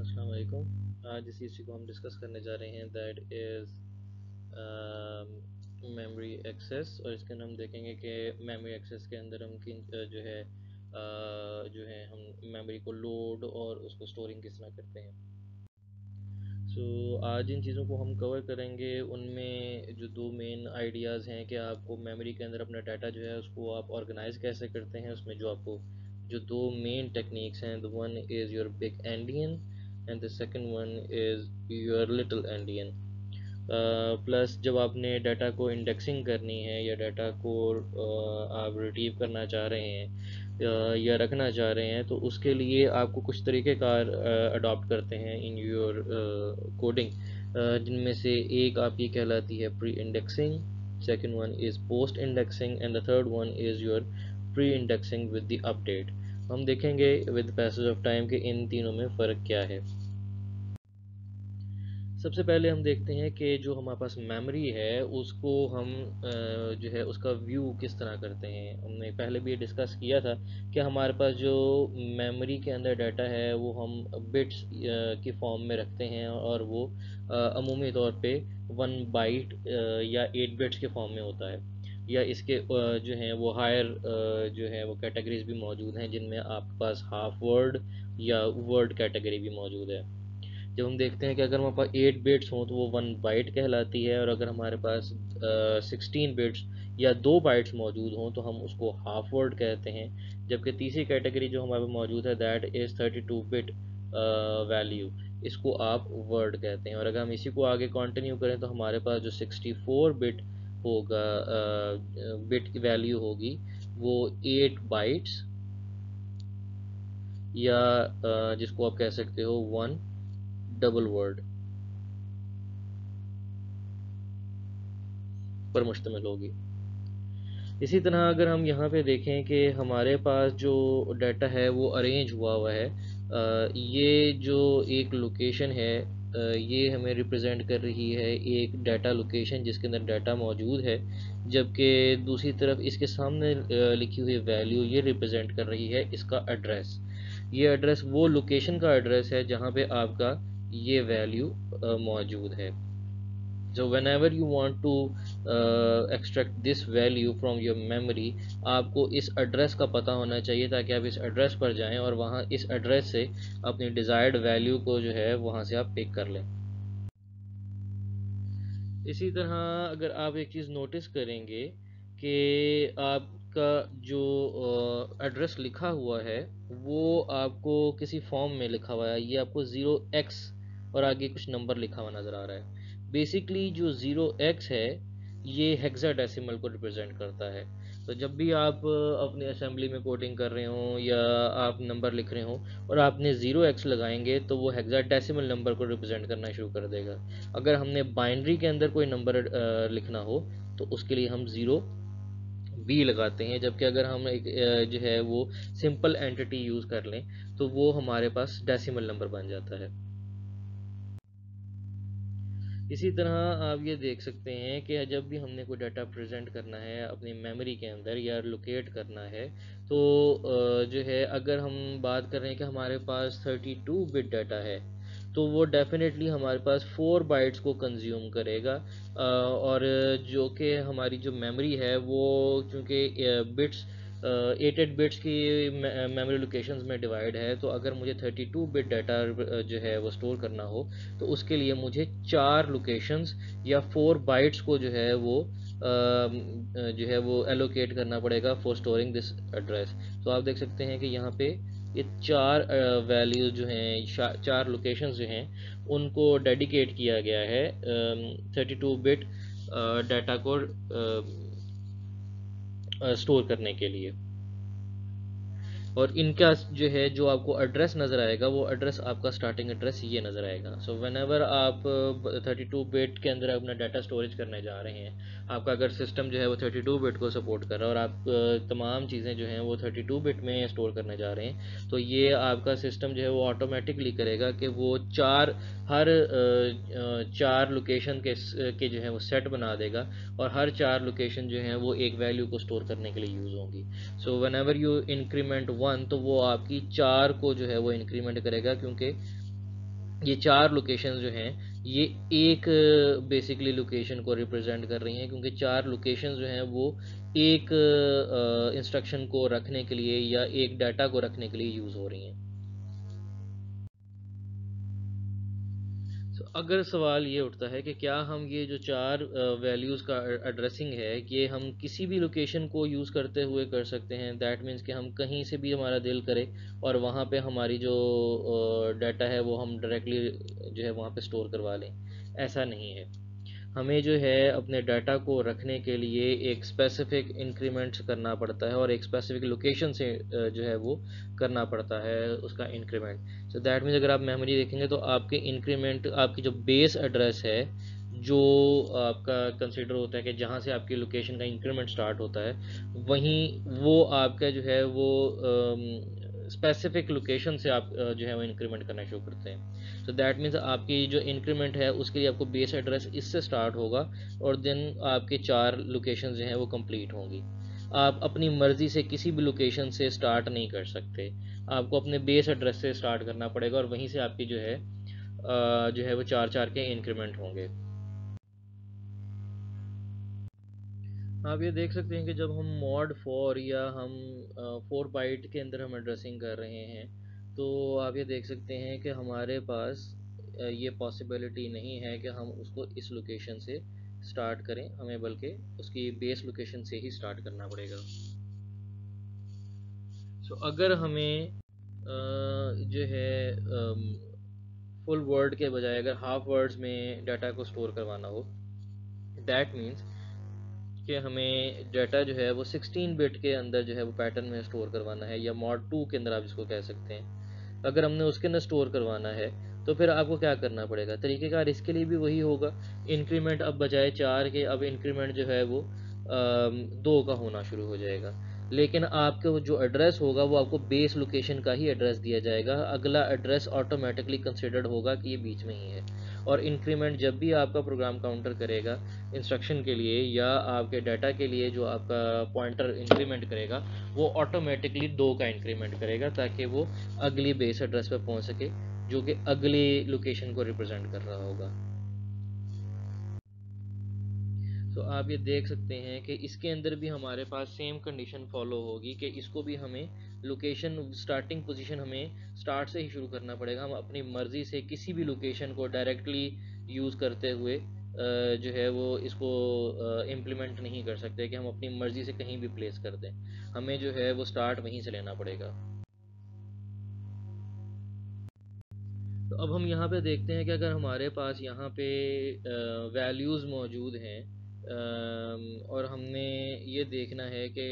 अस्सलाम वालेकुम। आज इस इश्यू को हम डिस्कस करने जा रहे हैं, दैट इज़ मेमोरी एक्सेस। और इसके अंदर हम देखेंगे कि मेमोरी एक्सेस के अंदर हम किन जो है हम मेमोरी को लोड और उसको स्टोरिंग किस तरह करते हैं। आज इन चीज़ों को हम कवर करेंगे। उनमें जो दो मेन आइडियाज़ हैं कि आपको मेमोरी के अंदर अपना डाटा जो है उसको आप ऑर्गेनाइज कैसे करते हैं। उसमें जो दो मेन टेक्निक्स हैं, the one is your big endian and the second one is your little endian. Plus जब आपने डाटा को इंडेक्सिंग करनी है या डाटा को आप रिट्रीव करना चाह रहे हैं या रखना चाह रहे हैं, तो उसके लिए आपको कुछ तरीक़ेकार अडॉप्ट करते हैं इन योर कोडिंग, जिनमें से एक आपकी कहलाती है pre indexing, second one is post indexing and the third one is your pre indexing with the update. हम देखेंगे विद पैसेज ऑफ टाइम कि इन तीनों में फ़र्क क्या है। सबसे पहले हम देखते हैं कि जो हमारे पास मेमोरी है उसको हम जो है उसका व्यू किस तरह करते हैं। हमने पहले भी डिस्कस किया था कि हमारे पास जो मेमोरी के अंदर डाटा है वो हम बिट्स की फॉर्म में रखते हैं, और वो अमूमी तौर पे 1 बाइट या 8 बिट्स के फॉर्म में होता है। या इसके जो हैं वो हायर जो है वो कैटेगरीज भी मौजूद हैं, जिनमें आपके पास हाफ वर्ड या वर्ड कैटेगरी भी मौजूद है। जब हम देखते हैं कि अगर हमारे पास 8 बिट्स हों तो वो 1 बाइट कहलाती है, और अगर हमारे पास 16 बिट्स या 2 बाइट्स मौजूद हों तो हम उसको हाफ वर्ड कहते हैं। जबकि तीसरी कैटेगरी जो हमारे पास मौजूद है, दैट इज़ 32 बिट वैल्यू, इसको आप वर्ड कहते हैं। और अगर हम इसी को आगे कंटिन्यू करें तो हमारे पास जो 64 बिट होगा, बिट की वैल्यू होगी, वो 8 बाइट्स या जिसको आप कह सकते हो 1 डबल वर्ड पर मुश्तमिल होगी। इसी तरह अगर हम यहाँ पे देखें कि हमारे पास जो डाटा है वो अरेंज हुआ हुआ है, ये जो एक लोकेशन है, ये हमें रिप्रेजेंट कर रही है एक डाटा लोकेशन जिसके अंदर डाटा मौजूद है, जबकि दूसरी तरफ इसके सामने लिखी हुई वैल्यू ये रिप्रेजेंट कर रही है इसका एड्रेस। ये एड्रेस वो लोकेशन का एड्रेस है जहाँ पे आपका ये वैल्यू मौजूद है। So whenever you want to extract this value from your memory, आपको इस एड्रेस का पता होना चाहिए ताकि आप इस एड्रेस पर जाएं और वहाँ इस एड्रेस से अपनी डिज़ायर्ड वैल्यू को जो है वहाँ से आप पिक कर लें। इसी तरह अगर आप एक चीज़ नोटिस करेंगे कि आपका जो एड्रेस लिखा हुआ है वो आपको किसी फॉर्म में लिखा हुआ है। ये आपको 0x और आगे कुछ नंबर लिखा हुआ नज़र आ रहा है। बेसिकली जो 0x है ये हेक्साडेसिमल को रिप्रेजेंट करता है। तो जब भी आप अपने असेंबली में कोडिंग कर रहे हों या आप नंबर लिख रहे हों और आपने 0x लगाएंगे तो वो हेक्साडेसिमल नंबर को रिप्रेजेंट करना शुरू कर देगा। अगर हमने बाइनरी के अंदर कोई नंबर लिखना हो तो उसके लिए हम 0b लगाते हैं, जबकि अगर हम एक जो है वो सिंपल एंटिटी यूज़ कर लें तो वो हमारे पास डेसिमल नंबर बन जाता है। इसी तरह आप ये देख सकते हैं कि जब भी हमने कोई डाटा प्रेजेंट करना है अपनी मेमोरी के अंदर या लोकेट करना है, तो जो है अगर हम बात कर रहे हैं कि हमारे पास 32 बिट डाटा है तो वो डेफिनेटली हमारे पास 4 बाइट्स को कंज्यूम करेगा, और जो कि हमारी जो मेमोरी है वो चूँकि बिट्स 8 बिट्स की मेमोरी लोकेशंस में डिवाइड है, तो अगर मुझे 32 बिट डाटा जो है वो स्टोर करना हो तो उसके लिए मुझे 4 लोकेशंस या 4 बाइट्स को जो है वो एलोकेट करना पड़ेगा फॉर स्टोरिंग दिस एड्रेस। तो आप देख सकते हैं कि यहाँ पे ये 4 वैल्यूज जो हैं, 4 लोकेशंस जो हैं, उनको डेडिकेट किया गया है 32 बिट डाटा को स्टोर करने के लिए। और इनका जो है जो आपको एड्रेस नज़र आएगा वो एड्रेस आपका स्टार्टिंग एड्रेस ये नज़र आएगा। सो व्हेनेवर आप 32 बिट के अंदर अपना डाटा स्टोरेज करने जा रहे हैं, आपका अगर सिस्टम जो है वो 32 बिट को सपोर्ट कर रहा है और आप तमाम चीज़ें जो हैं वो 32 बिट में स्टोर करने जा रहे हैं, तो ये आपका सिस्टम जो है वो ऑटोमेटिकली करेगा कि वो हर 4 लोकेशन के जो है वो सेट बना देगा, और हर 4 लोकेशन जो हैं वो एक वैल्यू को स्टोर करने के लिए यूज़ होंगी। सो व्हेनेवर यू इंक्रीमेंट 1 तो वो आपकी 4 को जो है वो इंक्रीमेंट करेगा, क्योंकि ये चार लोकेशन जो हैं ये एक बेसिकली लोकेशन को रिप्रेजेंट कर रही हैं, क्योंकि चार लोकेशन जो हैं वो एक इंस्ट्रक्शन को रखने के लिए या एक डाटा को रखने के लिए यूज़ हो रही हैं। तो अगर सवाल ये उठता है कि क्या हम ये जो चार वैल्यूज़ का एड्रेसिंग है ये हम किसी भी लोकेशन को यूज़ करते हुए कर सकते हैं, दैट मीन्स कि हम कहीं से भी हमारा दिल करे और वहाँ पे हमारी जो डाटा है वो हम डायरेक्टली जो है वहाँ पे स्टोर करवा लें? ऐसा नहीं है। हमें जो है अपने डाटा को रखने के लिए एक स्पेसिफिक इंक्रीमेंट करना पड़ता है और एक स्पेसिफिक लोकेशन से जो है वो करना पड़ता है उसका इंक्रीमेंट। सो दैट मीन्स अगर आप मेमोरी देखेंगे तो आपके इंक्रीमेंट, आपकी जो बेस एड्रेस है जो आपका कंसिडर होता है कि जहाँ से आपकी लोकेशन का इंक्रीमेंट स्टार्ट होता है, वहीं वो आपका जो है वो स्पेसिफिक लोकेशन से आप जो है वो इंक्रीमेंट करना शुरू करते हैं। तो दैट मीन्स आपकी जो इंक्रीमेंट है उसके लिए आपको बेस एड्रेस इससे स्टार्ट होगा और देन आपके चार लोकेशन जो हैं वो कंप्लीट होंगी। आप अपनी मर्ज़ी से किसी भी लोकेशन से स्टार्ट नहीं कर सकते, आपको अपने बेस एड्रेस से स्टार्ट करना पड़ेगा और वहीं से आपकी जो है वो चार चार के इंक्रीमेंट होंगे। आप ये देख सकते हैं कि जब हम मॉड 4 या हम 4 बाइट के अंदर हम एड्रेसिंग कर रहे हैं तो आप ये देख सकते हैं कि हमारे पास ये पॉसिबिलिटी नहीं है कि हम उसको इस लोकेशन से स्टार्ट करें, हमें बल्कि उसकी बेस लोकेशन से ही स्टार्ट करना पड़ेगा। सो अगर हमें जो है फुल वर्ड के बजाय अगर हाफ वर्ड्स में डाटा को स्टोर करवाना हो, दैट मीन्स कि हमें डाटा जो है वो 16 बिट के अंदर जो है वो पैटर्न में स्टोर करवाना है, या मॉड 2 के अंदर आप जिसको कह सकते हैं। अगर हमने उसके अंदर स्टोर करवाना है तो फिर आपको क्या करना पड़ेगा, तरीक़ेकार इसके लिए भी वही होगा। इंक्रीमेंट अब बजाय 4 के अब इंक्रीमेंट जो है वो 2 का होना शुरू हो जाएगा, लेकिन आपका जो एड्रेस होगा वो आपको बेस लोकेशन का ही एड्रेस दिया जाएगा। अगला एड्रेस ऑटोमेटिकली कंसिडर्ड होगा कि ये बीच में ही है, और इंक्रीमेंट जब भी आपका प्रोग्राम काउंटर करेगा इंस्ट्रक्शन के लिए या आपके डाटा के लिए, जो आपका पॉइंटर इंक्रीमेंट करेगा वो ऑटोमेटिकली 2 का इंक्रीमेंट करेगा ताकि वो अगली बेस एड्रेस पर पहुंच सके जो कि अगली लोकेशन को रिप्रेजेंट कर रहा होगा। तो आप ये देख सकते हैं कि इसके अंदर भी हमारे पास सेम कंडीशन फॉलो होगी कि इसको भी हमें लोकेशन स्टार्टिंग पोजीशन हमें स्टार्ट से ही शुरू करना पड़ेगा। हम अपनी मर्ज़ी से किसी भी लोकेशन को डायरेक्टली यूज़ करते हुए जो है वो इसको इम्प्लीमेंट नहीं कर सकते कि हम अपनी मर्ज़ी से कहीं भी प्लेस कर दें, हमें जो है वो स्टार्ट वहीं से लेना पड़ेगा। तो अब हम यहाँ पे देखते हैं कि अगर हमारे पास यहाँ पे वैल्यूज़ मौजूद हैं और हमने ये देखना है कि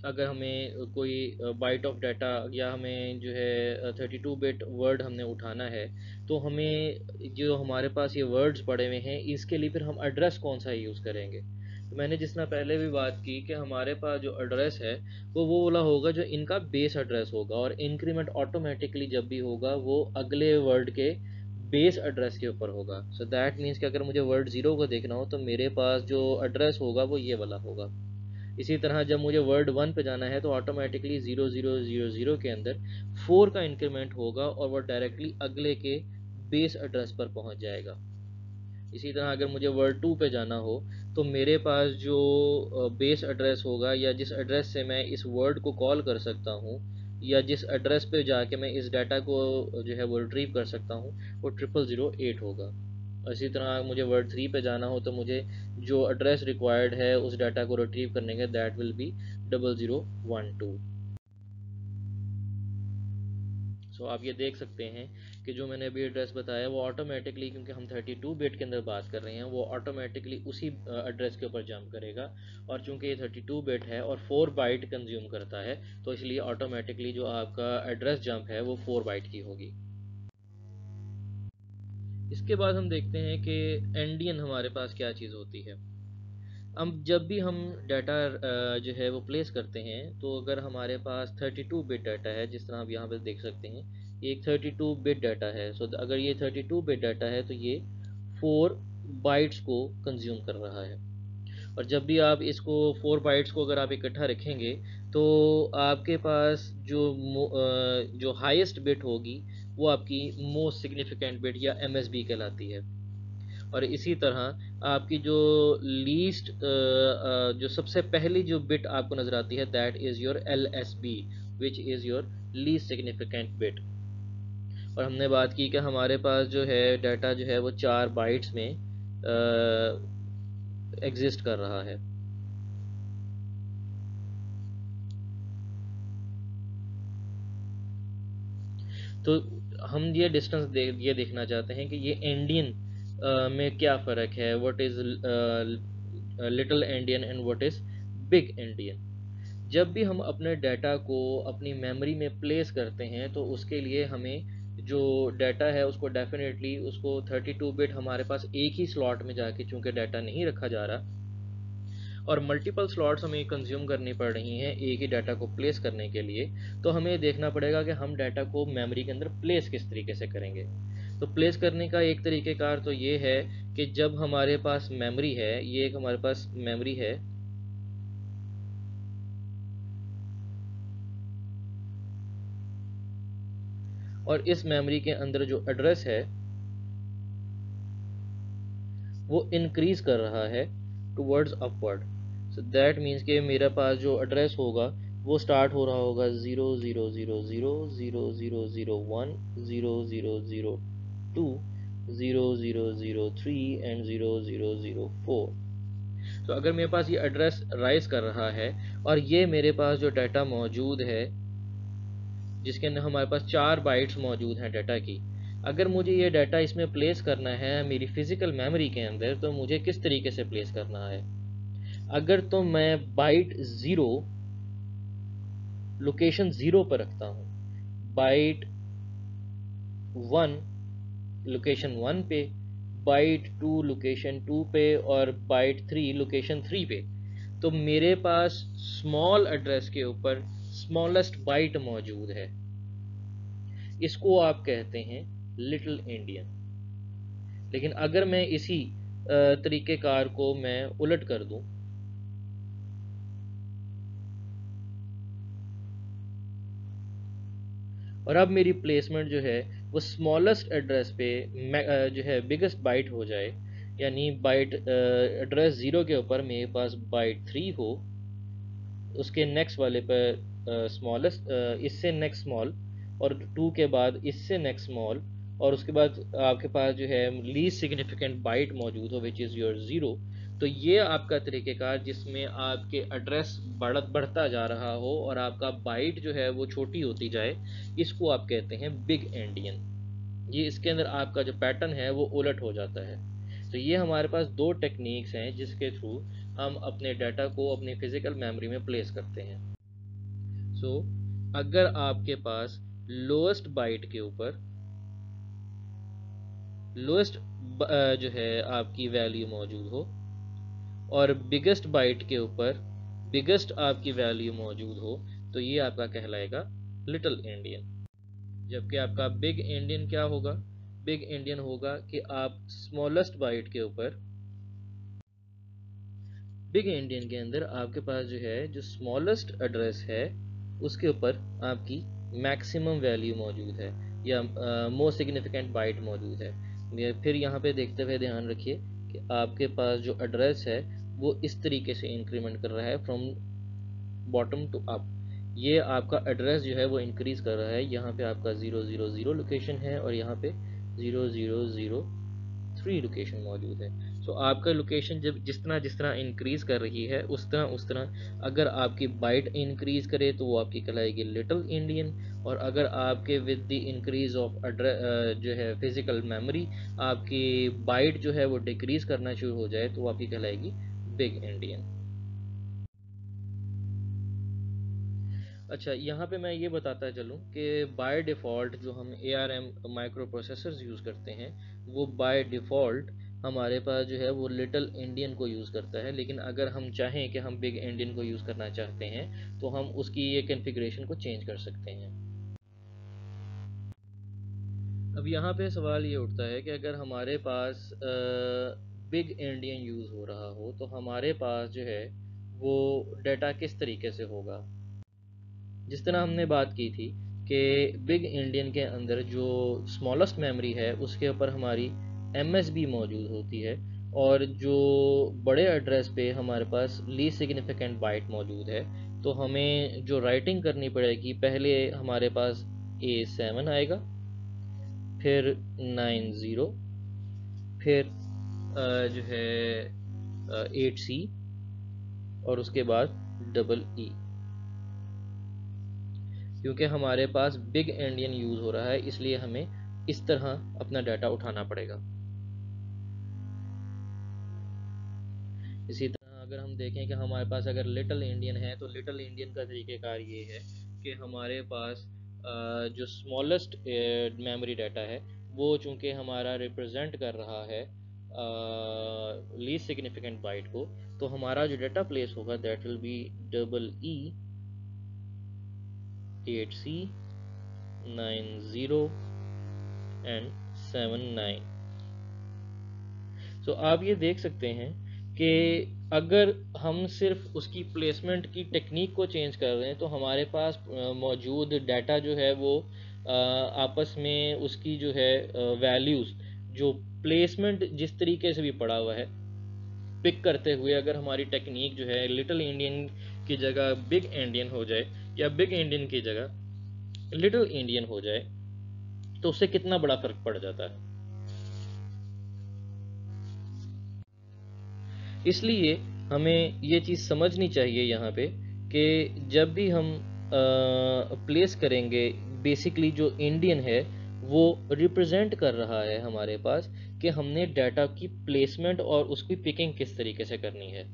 अगर हमें कोई बाइट ऑफ डाटा या हमें जो है 32 बिट वर्ड हमने उठाना है, तो हमें जो हमारे पास ये वर्ड्स पड़े हुए हैं इसके लिए फिर हम एड्रेस कौन सा यूज़ करेंगे। तो मैंने जिस तरह पहले भी बात की कि हमारे पास जो एड्रेस है वो वाला होगा जो इनका बेस एड्रेस होगा, और इंक्रीमेंट ऑटोमेटिकली जब भी होगा वो अगले वर्ड के बेस एड्रेस के ऊपर होगा। सो दैट मीन्स कि अगर मुझे वर्ड ज़ीरो को देखना हो तो मेरे पास जो एड्रेस होगा वो ये वाला होगा। इसी तरह जब मुझे वर्ड 1 पे जाना है तो ऑटोमेटिकली 0000 के अंदर 4 का इंक्रीमेंट होगा और वो डायरेक्टली अगले के बेस एड्रेस पर पहुंच जाएगा। इसी तरह अगर मुझे वर्ड 2 पे जाना हो तो मेरे पास जो बेस एड्रेस होगा या जिस एड्रेस से मैं इस वर्ड को कॉल कर सकता हूँ या जिस एड्रेस पे जाके मैं इस डाटा को जो है वो रिट्रीव कर सकता हूँ वो 0008 होगा। इसी तरह मुझे वर्ड 3 पे जाना हो तो मुझे जो एड्रेस रिक्वायर्ड है उस डाटा को रिट्रीव करने के दैट विल बी 0012। सो आप ये देख सकते हैं कि जो मैंने अभी एड्रेस बताया वो ऑटोमेटिकली, क्योंकि हम 32 बिट के अंदर बात कर रहे हैं, वो ऑटोमेटिकली उसी एड्रेस के ऊपर जंप करेगा। और चूंकि ये 32 बिट है और 4 बाइट कंज्यूम करता है तो इसलिए ऑटोमेटिकली जो आपका एड्रेस जंप है वो 4 बाइट की होगी। इसके बाद हम देखते हैं कि एंडियन हमारे पास क्या चीज़ होती है। अब जब भी हम डाटा जो है वो प्लेस करते हैं तो अगर हमारे पास 32 बिट डाटा है, जिस तरह आप यहाँ पे देख सकते हैं ये एक 32 बिट डाटा है। सो अगर ये 32 बिट डाटा है तो ये 4 बाइट्स को कंज्यूम कर रहा है। और जब भी आप इसको 4 बाइट्स को अगर आप इकट्ठा रखेंगे तो आपके पास जो हाईएस्ट बिट होगी वो आपकी मोस्ट सिग्निफिकेंट बिट या एमएसबी कहलाती है। और इसी तरह आपकी जो लीस्ट जो सबसे पहली जो बिट आपको नज़र आती है that is your LSB which is your least significant bit. और हमने बात की कि हमारे पास जो है डाटा जो है वो 4 बाइट्स में एग्जिस्ट कर रहा है। तो हम ये देखना चाहते हैं कि ये एंडियन में क्या फ़र्क है, what is little endian and what is big endian. जब भी हम अपने डाटा को अपनी मेमोरी में प्लेस करते हैं तो उसके लिए हमें जो डाटा है उसको डेफिनेटली उसको 32 बिट हमारे पास एक ही स्लॉट में जाके चूंकि डाटा नहीं रखा जा रहा और मल्टीपल स्लॉट्स हमें कंज्यूम करनी पड़ रही हैं एक ही डाटा को प्लेस करने के लिए, तो हमें देखना पड़ेगा कि हम डाटा को मेमोरी के अंदर प्लेस किस तरीके से करेंगे। तो प्लेस करने का एक तरीक़ेकार तो ये है कि जब हमारे पास मेमोरी है, ये एक हमारे पास मेमोरी है और इस मेमोरी के अंदर जो एड्रेस है वो इंक्रीज कर रहा है towards upward. So that means कि मेरे पास जो एड्रेस होगा वो स्टार्ट हो रहा होगा 0000 00001 0002 0003 एंड 0004। तो अगर मेरे पास ये एड्रेस राइज कर रहा है और ये मेरे पास जो डाटा मौजूद है जिसके अंदर हमारे पास 4 बाइट्स मौजूद हैं डाटा की, अगर मुझे ये डाटा इसमें प्लेस करना है मेरी फिजिकल मेमोरी के अंदर तो मुझे किस तरीके से प्लेस करना है। अगर तो मैं बाइट ज़ीरो लोकेशन ज़ीरो पर रखता हूँ, बाइट वन लोकेशन वन पे, बाइट टू लोकेशन टू पे और बाइट थ्री लोकेशन थ्री पे, तो मेरे पास स्मॉल एड्रेस के ऊपर स्मॉलेस्ट बाइट मौजूद है। इसको आप कहते हैं लिटिल इंडियन। लेकिन अगर मैं इसी तरीक़ेकार को मैं उलट कर दूं और अब मेरी प्लेसमेंट जो है वो स्मॉलेस्ट एड्रेस पे जो है बिगेस्ट बाइट हो जाए, यानी बाइट एड्रेस ज़ीरो के ऊपर मेरे पास बाइट थ्री हो, उसके नेक्स्ट वाले पर स्मॉलेस्ट इससे नेक्स्ट स्मॉल और टू के बाद इससे नेक्स्ट स्मॉल और उसके बाद आपके पास जो है लीस्ट सिग्निफिकेंट बाइट मौजूद हो विच इज़ योर ज़ीरो। तो ये आपका तरीक़ेकार जिसमें आपके एड्रेस बढ़ता जा रहा हो और आपका बाइट जो है वो छोटी होती जाए, इसको आप कहते हैं बिग एंडियन। ये इसके अंदर आपका जो पैटर्न है वो उलट हो जाता है। तो ये हमारे पास दो टेक्निक्स हैं जिसके थ्रू हम अपने डाटा को अपनी फिजिकल मेमोरी में प्लेस करते हैं। सो अगर आपके पास लोएस्ट बाइट के ऊपर लोएस्ट जो है आपकी वैल्यू मौजूद हो और बिगेस्ट बाइट के ऊपर बिगेस्ट आपकी वैल्यू मौजूद हो, तो ये आपका कहलाएगा लिटिल इंडियन। जबकि आपका बिग इंडियन क्या होगा, बिग इंडियन होगा कि आप स्मॉलेस्ट बाइट के ऊपर बिग इंडियन के अंदर आपके पास जो है जो स्मॉलेस्ट एड्रेस है उसके ऊपर आपकी मैक्सिमम वैल्यू मौजूद है या मोस्ट सिग्निफिकेंट बाइट मौजूद है। फिर यहाँ पे देखते हुए ध्यान रखिए कि आपके पास जो एड्रेस है वो इस तरीके से इंक्रीमेंट कर रहा है फ्रॉम बॉटम टू अप। ये आपका एड्रेस जो है वो इंक्रीज कर रहा है, यहाँ पे आपका 000 लोकेशन है और यहाँ पे 0003 लोकेशन मौजूद है। सो आपका लोकेशन जब जिस तरह इंक्रीज कर रही है उस तरह अगर आपकी बाइट इंक्रीज करे तो वो आपकी कहलाएगी लिटिल इंडियन, और अगर आपके with the increase of address जो है फिजिकल मेमोरी आपकी बाइट जो है वो डिक्रीज करना शुरू हो जाए तो वो आपकी कहलाएगी बिग इंडियन। अच्छा, यहाँ पे मैं ये बताता चलूँ कि बाय डिफ़ॉल्ट जो हम ARM माइक्रो प्रोसेसर्स यूज़ करते हैं वो बाय डिफ़ॉल्ट हमारे पास जो है वो लिटिल इंडियन को यूज़ करता है, लेकिन अगर हम चाहें कि हम बिग इंडियन को यूज़ करना चाहते हैं तो हम उसकी ये कॉन्फ़िगरेशन को चेंज कर सकते हैं। अब यहाँ पे सवाल ये उठता है कि अगर हमारे पास बिग इंडियन यूज़ हो रहा हो तो हमारे पास जो है वो डाटा किस तरीके से होगा। जिस तरह हमने बात की थी कि बिग इंडियन के अंदर जो स्मॉलेस्ट मेमोरी है उसके ऊपर हमारी MSB मौजूद होती है, और जो बड़े एड्रेस पे हमारे पास लीस्ट सिग्निफिकेंट बाइट मौजूद है। तो हमें जो राइटिंग करनी पड़ेगी, पहले हमारे पास A7 आएगा, फिर 90, फिर जो है 8C, और उसके बाद EE। क्योंकि हमारे पास बिग एंडियन यूज़ हो रहा है, इसलिए हमें इस तरह अपना डाटा उठाना पड़ेगा। इसी तरह अगर हम देखें कि हमारे पास अगर लिटिल इंडियन है, तो लिटिल इंडियन का तरीक़ेकार ये है कि हमारे पास जो स्मॉलेस्ट मेमोरी डाटा है वो चूँकि हमारा रिप्रेजेंट कर रहा है लीस्ट सिग्निफिकेंट बाइट को, तो हमारा जो डाटा प्लेस होगा that will B EE 8C 90 and 79। तो आप ये देख सकते हैं कि अगर हम सिर्फ उसकी प्लेसमेंट की टेक्निक को चेंज कर रहे हैं, तो हमारे पास मौजूद डाटा जो है वो आपस में उसकी जो है वैल्यूज़, जो प्लेसमेंट जिस तरीके से भी पड़ा हुआ है पिक करते हुए, अगर हमारी टेक्निक जो है लिटिल इंडियन की जगह बिग इंडियन हो जाए, या बिग इंडियन की जगह लिटिल इंडियन हो जाए, तो उससे कितना बड़ा फ़र्क पड़ जाता है। इसलिए हमें ये चीज़ समझनी चाहिए यहाँ पे कि जब भी हम प्लेस करेंगे, बेसिकली जो इंडियन है वो रिप्रेजेंट कर रहा है हमारे पास कि हमने डाटा की प्लेसमेंट और उसकी पिकिंग किस तरीके से करनी है।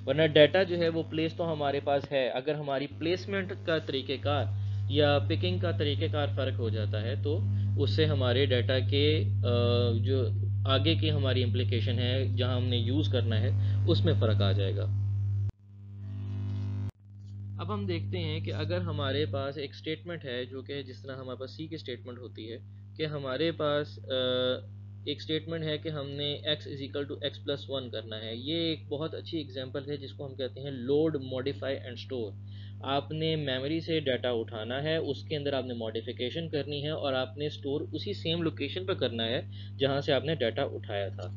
वरना डाटा जो है वो प्लेस तो हमारे पास है, अगर हमारी प्लेसमेंट का तरीक़ेकार या पिकिंग का तरीक़ेकार फ़र्क हो जाता है, तो उससे हमारे डाटा के जो आगे की हमारी इम्प्लीकेशन है, जहां हमने यूज़ करना है, उसमें फ़र्क आ जाएगा। अब हम देखते हैं कि अगर हमारे पास एक स्टेटमेंट है, जो कि जिस तरह हमारे पास सी की स्टेटमेंट होती है कि हमारे पास एक स्टेटमेंट है कि हमने x is equal to x plus 1 करना है। ये एक बहुत अच्छी एग्जांपल है जिसको हम कहते हैं लोड, मॉडिफाई एंड स्टोर। आपने मेमोरी से डाटा उठाना है, उसके अंदर आपने मॉडिफिकेशन करनी है, और आपने स्टोर उसी सेम लोकेशन पर करना है जहां से आपने डाटा उठाया था।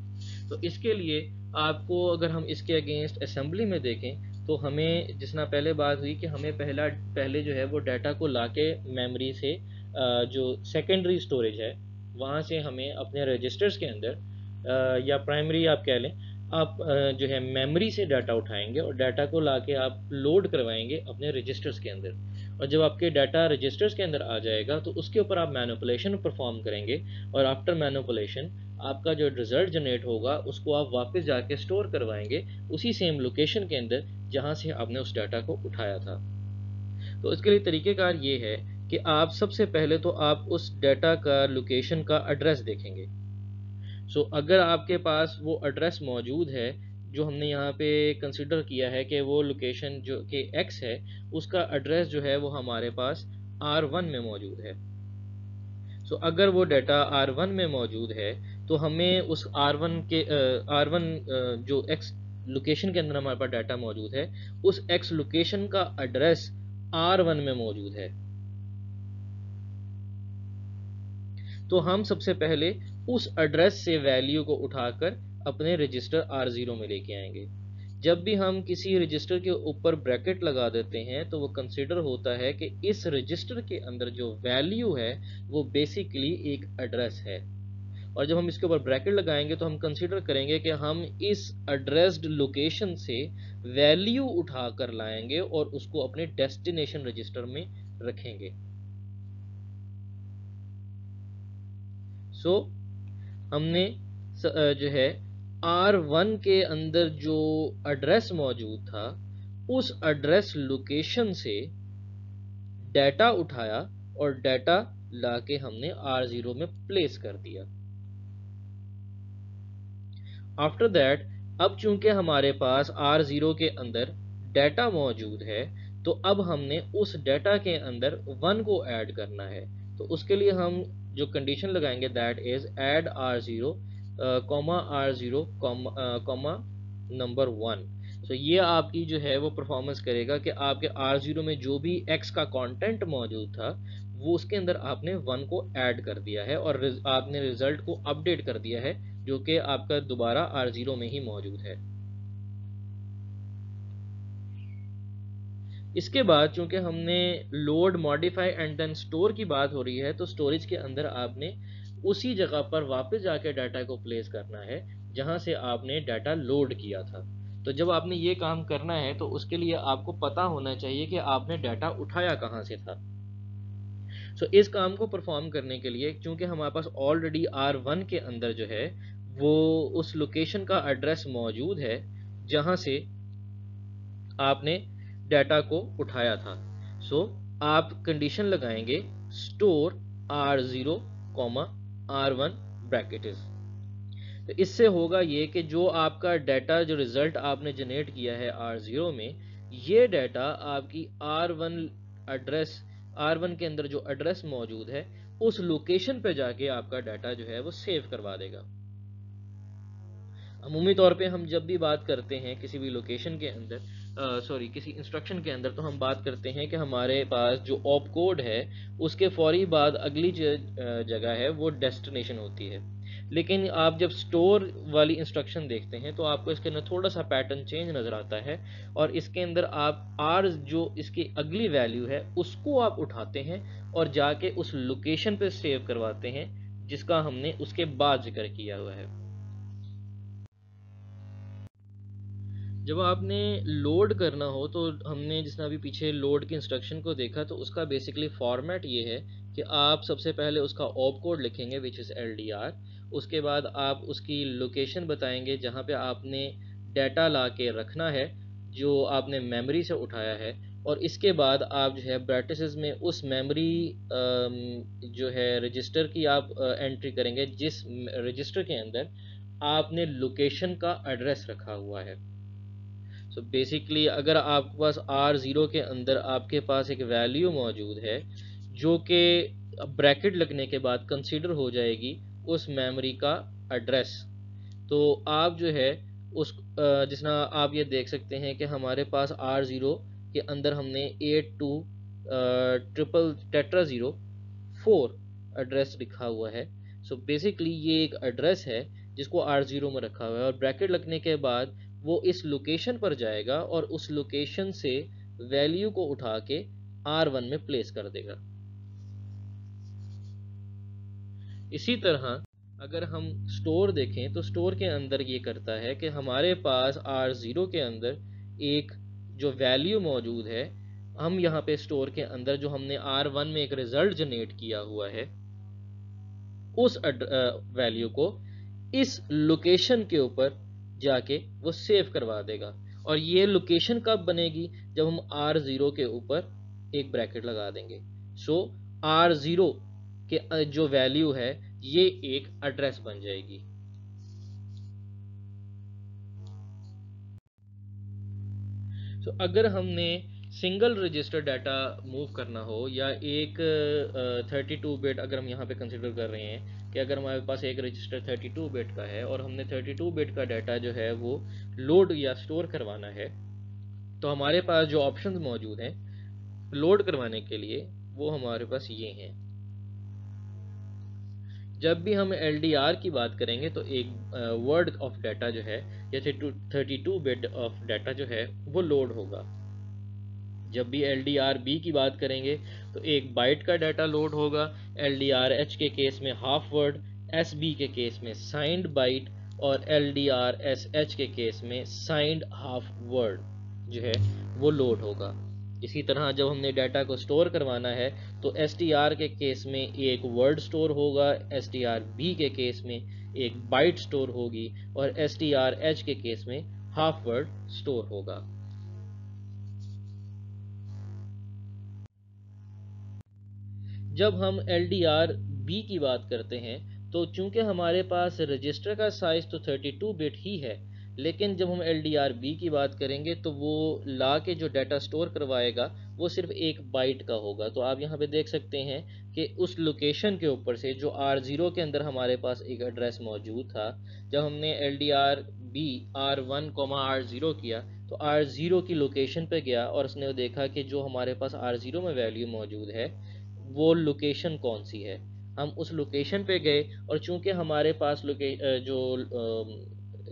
तो इसके लिए आपको, अगर हम इसके अगेंस्ट असेंबली में देखें, तो हमें जिस तरह पहले बात हुई कि हमें पहले जो है वो डाटा को लाके मेमोरी से जो सेकेंडरी स्टोरेज है वहाँ से हमें अपने रजिस्टर्स के अंदर या प्राइमरी आप कह लें, आप जो है मेमोरी से डाटा उठाएंगे और डाटा को लाके आप लोड करवाएंगे अपने रजिस्टर्स के अंदर। और जब आपके डाटा रजिस्टर्स के अंदर आ जाएगा तो उसके ऊपर आप मैनिपुलेशन परफॉर्म करेंगे, और आफ्टर मैनिपुलेशन आपका जो रिज़ल्ट जनरेट होगा उसको आप वापस जाके स्टोर करवाएंगे उसी सेम लोकेशन के अंदर जहाँ से आपने उस डाटा को उठाया था। तो इसके लिए तरीक़ेकार ये है कि आप सबसे पहले तो आप उस डाटा का लोकेशन का एड्रेस देखेंगे। अगर आपके पास वो एड्रेस मौजूद है जो हमने यहाँ पे कंसिडर किया है कि वो लोकेशन जो कि x है, उसका एड्रेस जो है वो हमारे पास R1 में मौजूद है। अगर वो डाटा R1 में मौजूद है तो हमें उस R1 के R1 जो x लोकेशन के अंदर हमारे पास डाटा मौजूद है, उस x लोकेशन का एड्रेस R1 में मौजूद है। तो हम सबसे पहले उस एड्रेस से वैल्यू को उठाकर अपने रजिस्टर R0 में लेके आएंगे। जब भी हम किसी रजिस्टर के ऊपर ब्रैकेट लगा देते हैं तो वो कंसिडर होता है कि इस रजिस्टर के अंदर जो वैल्यू है वो बेसिकली एक एड्रेस है। और जब हम इसके ऊपर ब्रैकेट लगाएंगे तो हम कंसिडर करेंगे कि हम इस एड्रेस्ड लोकेशन से वैल्यू उठा कर लाएंगे और उसको अपने डेस्टिनेशन रजिस्टर में रखेंगे। हमने जो है R1 के अंदर जो एड्रेस मौजूद था उस एड्रेस लोकेशन से डाटा उठाया और डाटा लाके हमने R0 में प्लेस कर दिया। आफ्टर दैट, अब चूंकि हमारे पास R0 के अंदर डाटा मौजूद है, तो अब हमने उस डाटा के अंदर 1 को ऐड करना है। तो उसके लिए हम जो कंडीशन लगाएंगे that is add R0 comma R0 comma number 1। सो ये आपकी जो है वो परफॉर्मेंस करेगा कि आपके R0 में जो भी x का कंटेंट मौजूद था वो उसके अंदर आपने 1 को ऐड कर दिया है और आपने रिजल्ट को अपडेट कर दिया है जो कि आपका दोबारा R0 में ही मौजूद है। इसके बाद चूंकि हमने load, modify and then store की बात हो रही है, तो स्टोरेज के अंदर आपने उसी जगह पर वापस जाके डाटा को प्लेस करना है जहां से आपने डाटा लोड किया था। तो जब आपने ये काम करना है तो उसके लिए आपको पता होना चाहिए कि आपने डाटा उठाया कहां से था। सो इस काम को परफॉर्म करने के लिए चूंकि हमारे पास ऑलरेडी R1 के अंदर जो है वो उस लोकेशन का एड्रेस मौजूद है जहां से आपने डाटा को उठाया था। सो आप कंडीशन लगाएंगे स्टोर R0, R1 ब्रैकेट। तो इससे होगा ये कि जो आपका डाटा, जो रिजल्ट आपने जनरेट किया है R0 में, ये डाटा आपकी R1 एड्रेस, R1 के अंदर जो एड्रेस मौजूद है उस लोकेशन पे जाके आपका डाटा जो है वो सेव करवा देगा। अमूमी तौर पे हम जब भी बात करते हैं किसी भी लोकेशन के अंदर, किसी इंस्ट्रक्शन के अंदर, तो हम बात करते हैं कि हमारे पास जो ऑप कोड है उसके फौरी बाद अगली जगह है वो डेस्टिनेशन होती है। लेकिन आप जब स्टोर वाली इंस्ट्रक्शन देखते हैं तो आपको इसके अंदर थोड़ा सा पैटर्न चेंज नज़र आता है और इसके अंदर आप आर जो इसकी अगली वैल्यू है उसको आप उठाते हैं और जाके उस लोकेशन पे सेव करवाते हैं जिसका हमने उसके बाद जिक्र किया हुआ है। जब आपने लोड करना हो तो हमने जिस अभी पीछे लोड की इंस्ट्रक्शन को देखा तो उसका बेसिकली फॉर्मेट ये है कि आप सबसे पहले उसका ऑप कोड लिखेंगे विच इज़ LDR। उसके बाद आप उसकी लोकेशन बताएंगे जहाँ पे आपने डाटा ला के रखना है जो आपने मेमोरी से उठाया है, और इसके बाद आप जो है ब्रैकेट्स में उस मेमोरी जो है रजिस्टर की आप एंट्री करेंगे जिस रजिस्टर के अंदर आपने लोकेशन का एड्रेस रखा हुआ है। सो बेसिकली अगर आपके पास R0 के अंदर आपके पास एक वैल्यू मौजूद है जो कि ब्रैकेट लगने के बाद कंसीडर हो जाएगी उस मेमोरी का एड्रेस, तो आप जो है उस जिस ना आप ये देख सकते हैं कि हमारे पास R0 के अंदर हमने 82 ट्रिपल टेट्रा 04 एड्रेस लिखा हुआ है। सो बेसिकली ये एक एड्रेस है जिसको R0 में रखा हुआ है और ब्रैकेट लगने के बाद वो इस लोकेशन पर जाएगा और उस लोकेशन से वैल्यू को उठा के R1 में प्लेस कर देगा। इसी तरह अगर हम स्टोर देखें तो स्टोर के अंदर ये करता है कि हमारे पास R0 के अंदर एक जो वैल्यू मौजूद है, हम यहाँ पे स्टोर के अंदर जो हमने R1 में एक रिजल्ट जनरेट किया हुआ है उस वैल्यू को इस लोकेशन के ऊपर जाके वो सेव करवा देगा। और ये लोकेशन कब बनेगी? जब हम R0 के ऊपर एक ब्रैकेट लगा देंगे। सो R0 के जो वैल्यू है ये एक एड्रेस बन जाएगी। सो अगर हमने सिंगल रजिस्टर डाटा मूव करना हो या एक 32 बिट, अगर हम यहाँ पे कंसिडर कर रहे हैं कि अगर हमारे पास एक रजिस्टर 32 बिट का है और हमने 32 बिट का डाटा जो है वो लोड या स्टोर करवाना है, तो हमारे पास जो ऑप्शंस मौजूद हैं लोड करवाने के लिए वो हमारे पास ये हैं। जब भी हम LDR की बात करेंगे तो एक वर्ड ऑफ डाटा जो है जैसे 32 बिट ऑफ डाटा जो है वो लोड होगा। जब भी LDR-B की बात करेंगे तो एक बाइट का डाटा लोड होगा। LDR-H के केस में हाफ वर्ड, SB के केस में साइंड बाइट और LDR-SH के केस में साइंड हाफ वर्ड जो है वो लोड होगा। इसी तरह जब हमने डाटा को स्टोर करवाना है तो STR के केस में एक वर्ड स्टोर होगा, STR-B के केस में एक बाइट स्टोर होगी और STR-H के केस में हाफ वर्ड स्टोर होगा। जब हम LDR-B की बात करते हैं तो चूंकि हमारे पास रजिस्टर का साइज तो 32 बिट ही है, लेकिन जब हम LDR-B की बात करेंगे तो वो ला के जो डाटा स्टोर करवाएगा वो सिर्फ एक बाइट का होगा। तो आप यहाँ पे देख सकते हैं कि उस लोकेशन के ऊपर से जो R0 के अंदर हमारे पास एक एड्रेस मौजूद था, जब हमने LDR-B R1, R0 किया तो R0 की लोकेशन पे गया और उसने देखा कि जो हमारे पास R0 में वैल्यू मौजूद है वो लोकेशन कौन सी है। हम उस लोकेशन पे गए और चूंकि हमारे पास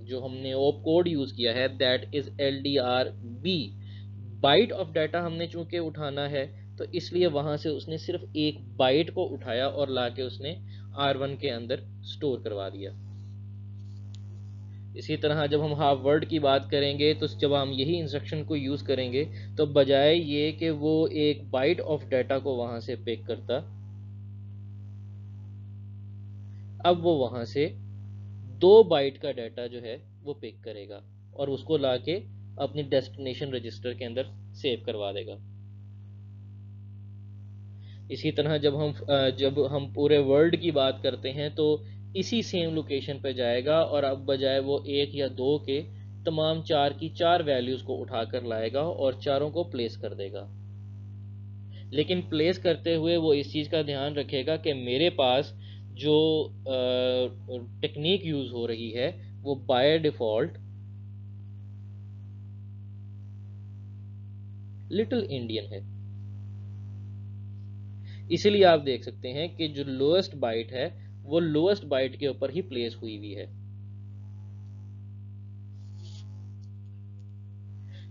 जो हमने ओप कोड यूज़ किया है that is LDRB, byte of data हमने चूंकि उठाना है, तो इसलिए वहाँ से उसने सिर्फ एक बाइट को उठाया और लाके उसने R1 के अंदर स्टोर करवा दिया। इसी तरह जब हम हाफ वर्ड की बात करेंगे तो जब हम यही इंस्ट्रक्शन को यूज़ करेंगे तो बजाय ये कि वो एक बाइट ऑफ डाटा को वहाँ से पिक करता, अब वो वहाँ से 2 बाइट का डाटा जो है वो पिक करेगा और उसको लाके अपनी डेस्टिनेशन रजिस्टर के अंदर सेव करवा देगा। इसी तरह जब हम पूरे वर्ल्ड की बात करते हैं तो इसी सेम लोकेशन पे जाएगा और अब बजाय वो 1 या 2 के तमाम 4 की 4 वैल्यूज़ को उठा कर लाएगा और चारों को प्लेस कर देगा। लेकिन प्लेस करते हुए वो इस चीज़ का ध्यान रखेगा कि मेरे पास जो टेक्निक यूज़ हो रही है वो बाय डिफ़ॉल्ट लिटिल इंडियन है। इसीलिए आप देख सकते हैं कि जो लोएस्ट बाइट है वो लोएस्ट बाइट के ऊपर ही प्लेस हुई हुई है।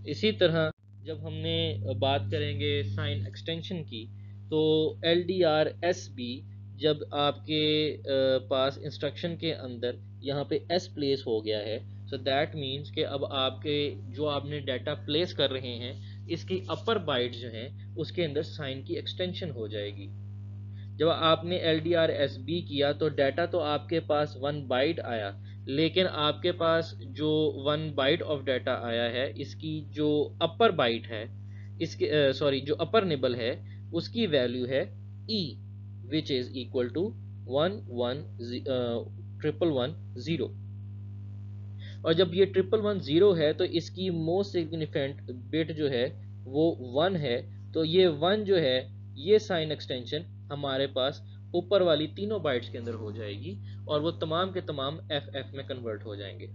इसी तरह जब हमने बात करेंगे साइन एक्सटेंशन की तो LDRSB जब आपके पास इंस्ट्रक्शन के अंदर यहाँ पे S प्लेस हो गया है, सो दैट मीन्स कि अब आपके जो आपने डाटा प्लेस कर रहे हैं इसकी अपर बाइट जो है उसके अंदर साइन की एक्सटेंशन हो जाएगी। जब आपने LDRSB किया तो डाटा तो आपके पास 1 बाइट आया, लेकिन आपके पास जो 1 बाइट ऑफ डाटा आया है इसकी जो अपर बाइट है इसके सॉरी जो अपर निबल है उसकी वैल्यू है E which is equal to 11110। और जब ये 1110 है तो इसकी मोस्ट सिग्निफिकेंट बिट जो है वो 1 है। तो ये 1 जो है ये साइन एक्सटेंशन हमारे पास ऊपर वाली तीनों बाइट्स के अंदर हो जाएगी और वो तमाम के तमाम FF में कन्वर्ट हो जाएंगे।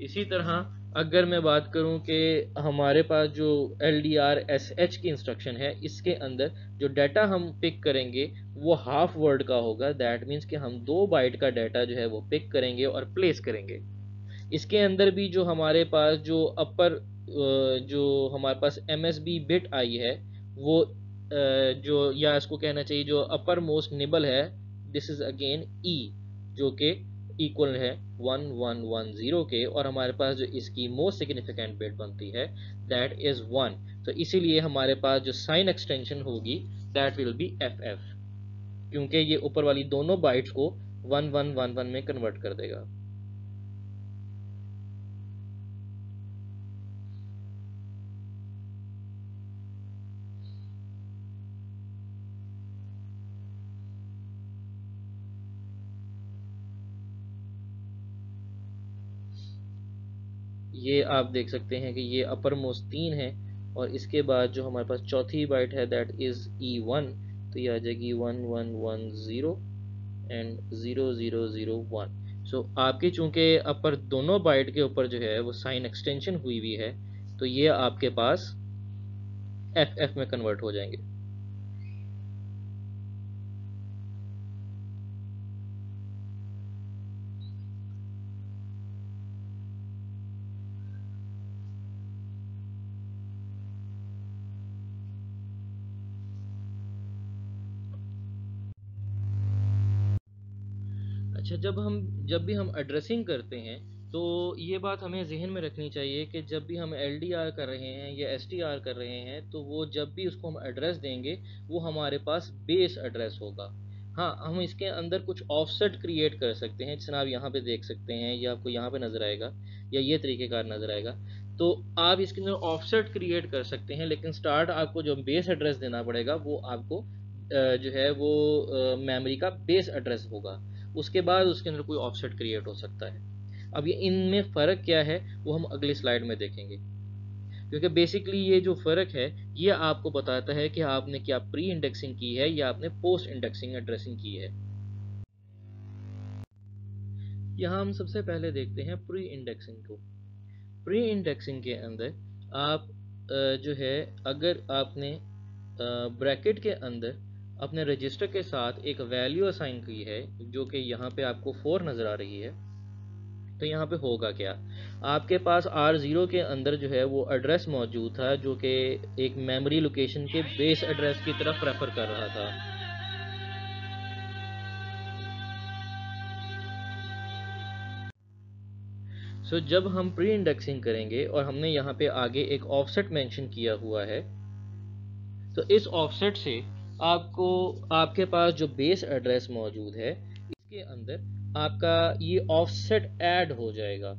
इसी तरह अगर मैं बात करूं कि हमारे पास जो LDRSH की इंस्ट्रक्शन है इसके अंदर जो डाटा हम पिक करेंगे वो हाफ वर्ड का होगा। दैट मीन्स कि हम 2 बाइट का डाटा जो है वो पिक करेंगे और प्लेस करेंगे। इसके अंदर भी जो हमारे पास जो हमारे पास MSB बिट आई है वो जो या इसको कहना चाहिए जो अपर मोस्ट निबल है दिस इज अगेन E जो कि इक्वल है 1110 के और हमारे पास जो इसकी मोस्ट सिग्निफिकेंट बिट बनती है दैट इज 1। तो इसीलिए हमारे पास जो साइन एक्सटेंशन होगी दैट विल बी FF क्योंकि ये ऊपर वाली दोनों बाइट्स को 1111 में कन्वर्ट कर देगा। ये आप देख सकते हैं कि ये अपर मोस्ट 3 है और इसके बाद जो हमारे पास चौथी बाइट है दैट इज E1। तो ये आ जाएगी 1110 एंड 0001। सो आपके चूंकि अपर दोनों बाइट के ऊपर जो है वो साइन एक्सटेंशन हुई हुई है तो ये आपके पास FF में कन्वर्ट हो जाएंगे। अच्छा, जब भी हम एड्रेसिंग करते हैं तो ये बात हमें जहन में रखनी चाहिए कि जब भी हम LDR कर रहे हैं या STR कर रहे हैं तो वो जब भी उसको हम एड्रेस देंगे वो हमारे पास बेस एड्रेस होगा। हाँ, हम इसके अंदर कुछ ऑफसेट क्रिएट कर सकते हैं जिसमें आप यहाँ पे देख सकते हैं या आपको यहाँ पे नज़र आएगा या ये तरीक़ेकार नज़र आएगा। तो आप इसके अंदर ऑफसेट क्रिएट कर सकते हैं लेकिन स्टार्ट आपको जो बेस एड्रेस देना पड़ेगा वो आपको जो है वो मेमोरी का बेस एड्रेस होगा। उसके बाद उसके अंदर कोई ऑफसेट क्रिएट हो सकता है। अब ये इनमें फ़र्क क्या है वो हम अगली स्लाइड में देखेंगे क्योंकि बेसिकली ये जो फ़र्क है ये आपको बताता है कि आपने क्या प्री इंडेक्सिंग की है या आपने पोस्ट इंडेक्सिंग एड्रेसिंग की है। यहाँ हम सबसे पहले देखते हैं प्री इंडेक्सिंग को। प्री इंडेक्सिंग के अंदर आप जो है, अगर आपने ब्रैकेट के अंदर अपने रजिस्टर के साथ एक वैल्यू असाइन की है, जो कि यहाँ पे आपको 4 नज़र आ रही है, तो यहाँ पे होगा क्या, आपके पास R0 के अंदर जो है वो एड्रेस मौजूद था जो कि एक मेमोरी लोकेशन के बेस एड्रेस की तरफ रेफर कर रहा था। सो जब हम प्री इंडेक्सिंग करेंगे और हमने यहाँ पे आगे एक ऑफसेट मेंशन किया हुआ है, तो इस ऑफसेट से आपको आपके पास जो बेस एड्रेस मौजूद है इसके अंदर आपका ये ऑफसेट ऐड हो जाएगा।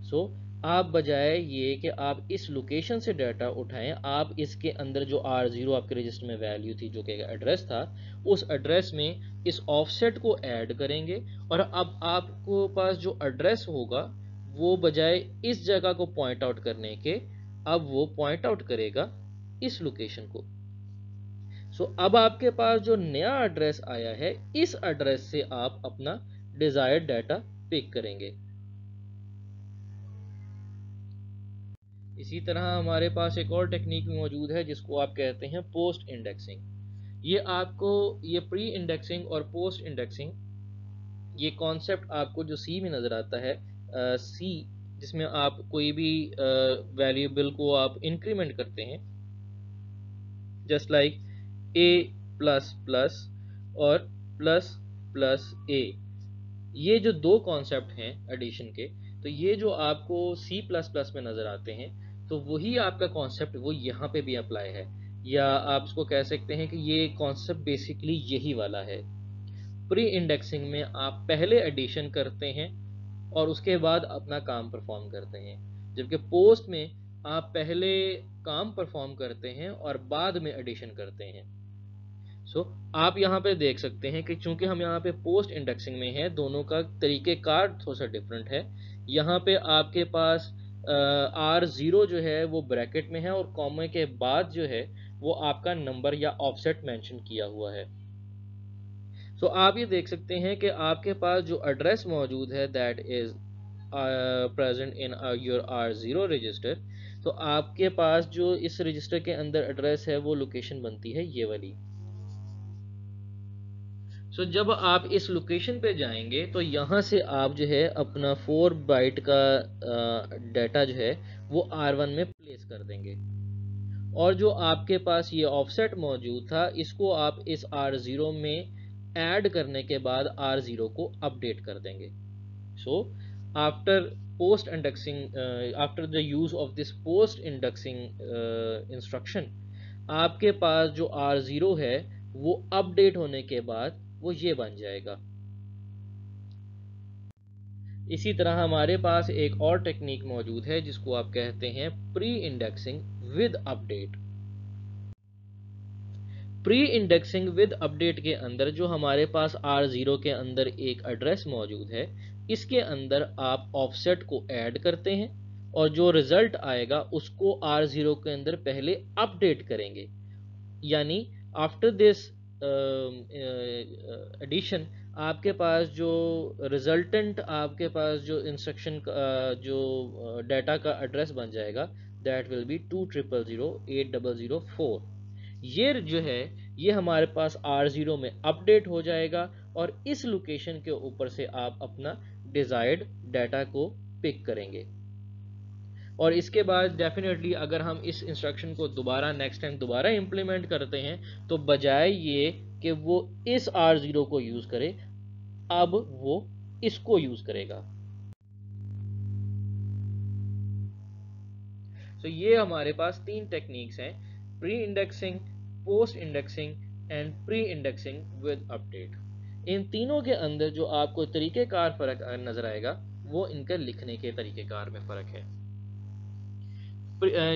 सो आप बजाय ये कि आप इस लोकेशन से डाटा उठाएं, आप इसके अंदर जो R0 आपके रजिस्टर में वैल्यू थी जो कि एड्रेस था, उस एड्रेस में इस ऑफसेट को ऐड करेंगे और अब आपको पास जो एड्रेस होगा वो बजाय इस जगह को पॉइंट आउट करने के, अब वो पॉइंट आउट करेगा इस लोकेशन को। सो अब आपके पास जो नया एड्रेस आया है, इस एड्रेस से आप अपना डिजायर्ड डाटा पिक करेंगे। इसी तरह हमारे पास एक और टेक्निक मौजूद है जिसको आप कहते हैं पोस्ट इंडेक्सिंग। ये आपको ये प्री इंडेक्सिंग और पोस्ट इंडेक्सिंग, ये कॉन्सेप्ट आपको जो सी में नज़र आता है, सी जिसमें आप कोई भी वेरिएबल को आप इंक्रीमेंट करते हैं, just like a plus plus और प्लस प्लस ए, ये जो दो कॉन्सेप्ट हैं एडिशन के, तो ये जो आपको सी प्लस प्लस में नज़र आते हैं, तो वही आपका कॉन्सेप्ट वो यहाँ पे भी अप्लाई है, या आप इसको कह सकते हैं कि ये कॉन्सेप्ट बेसिकली यही वाला है। प्री इंडेक्सिंग में आप पहले एडिशन करते हैं और उसके बाद अपना काम परफॉर्म करते हैं, जबकि पोस्ट में आप पहले काम परफॉर्म करते हैं और बाद में एडिशन करते हैं। सो आप यहाँ पे देख सकते हैं कि चूंकि हम यहाँ पे पोस्ट इंडेक्सिंग में हैं, दोनों का तरीक़ेकार थोड़ा सा डिफरेंट है। यहाँ पे आपके पास R0 जो है वो ब्रैकेट में है और कॉमा के बाद जो है वो आपका नंबर या ऑफसेट मेंशन किया हुआ है। सो आप ये देख सकते हैं कि आपके पास जो एड्रेस मौजूद है that is present in your R0 register, तो आपके पास जो इस रजिस्टर के अंदर एड्रेस है वो लोकेशन बनती है ये वाली। सो जब आप इस लोकेशन पे जाएंगे तो यहाँ से आप जो है अपना 4 बाइट का डाटा जो है वो R1 में प्लेस कर देंगे, और जो आपके पास ये ऑफसेट मौजूद था इसको आप इस R0 में ऐड करने के बाद R0 को अपडेट कर देंगे। So after post indexing, after the use of this post indexing instruction, आपके पास जो R0 है वो अपडेट होने के बाद वो ये बन जाएगा। इसी तरह हमारे पास एक और टेक्निक मौजूद है जिसको आप कहते हैं pre indexing with update. Pre indexing with update के अंदर जो हमारे पास R0 के अंदर एक एड्रेस मौजूद है, इसके अंदर आप ऑफसेट को ऐड करते हैं और जो रिजल्ट आएगा उसको R0 के अंदर पहले अपडेट करेंगे। यानी आफ्टर दिस एडिशन आपके पास जो रिजल्टेंट, आपके पास जो इंस्ट्रक्शन जो डाटा का एड्रेस बन जाएगा दैट विल बी 2000804। ये जो है ये हमारे पास R0 में अपडेट हो जाएगा और इस लोकेशन के ऊपर से आप अपना डिजायर्ड डाटा को पिक करेंगे। और इसके बाद डेफिनेटली अगर हम इस इंस्ट्रक्शन को दोबारा नेक्स्ट टाइम दोबारा इंप्लीमेंट करते हैं, तो बजाय ये कि वो इस R0 को यूज करे, अब वो इसको यूज करेगा। तो ये हमारे पास 3 टेक्निक्स हैं, pre indexing, post indexing and pre indexing with update. इन तीनों के अंदर जो आपको तरीकेकार फर्क नजर आएगा वो इनके लिखने के तरीकेकार में फर्क है।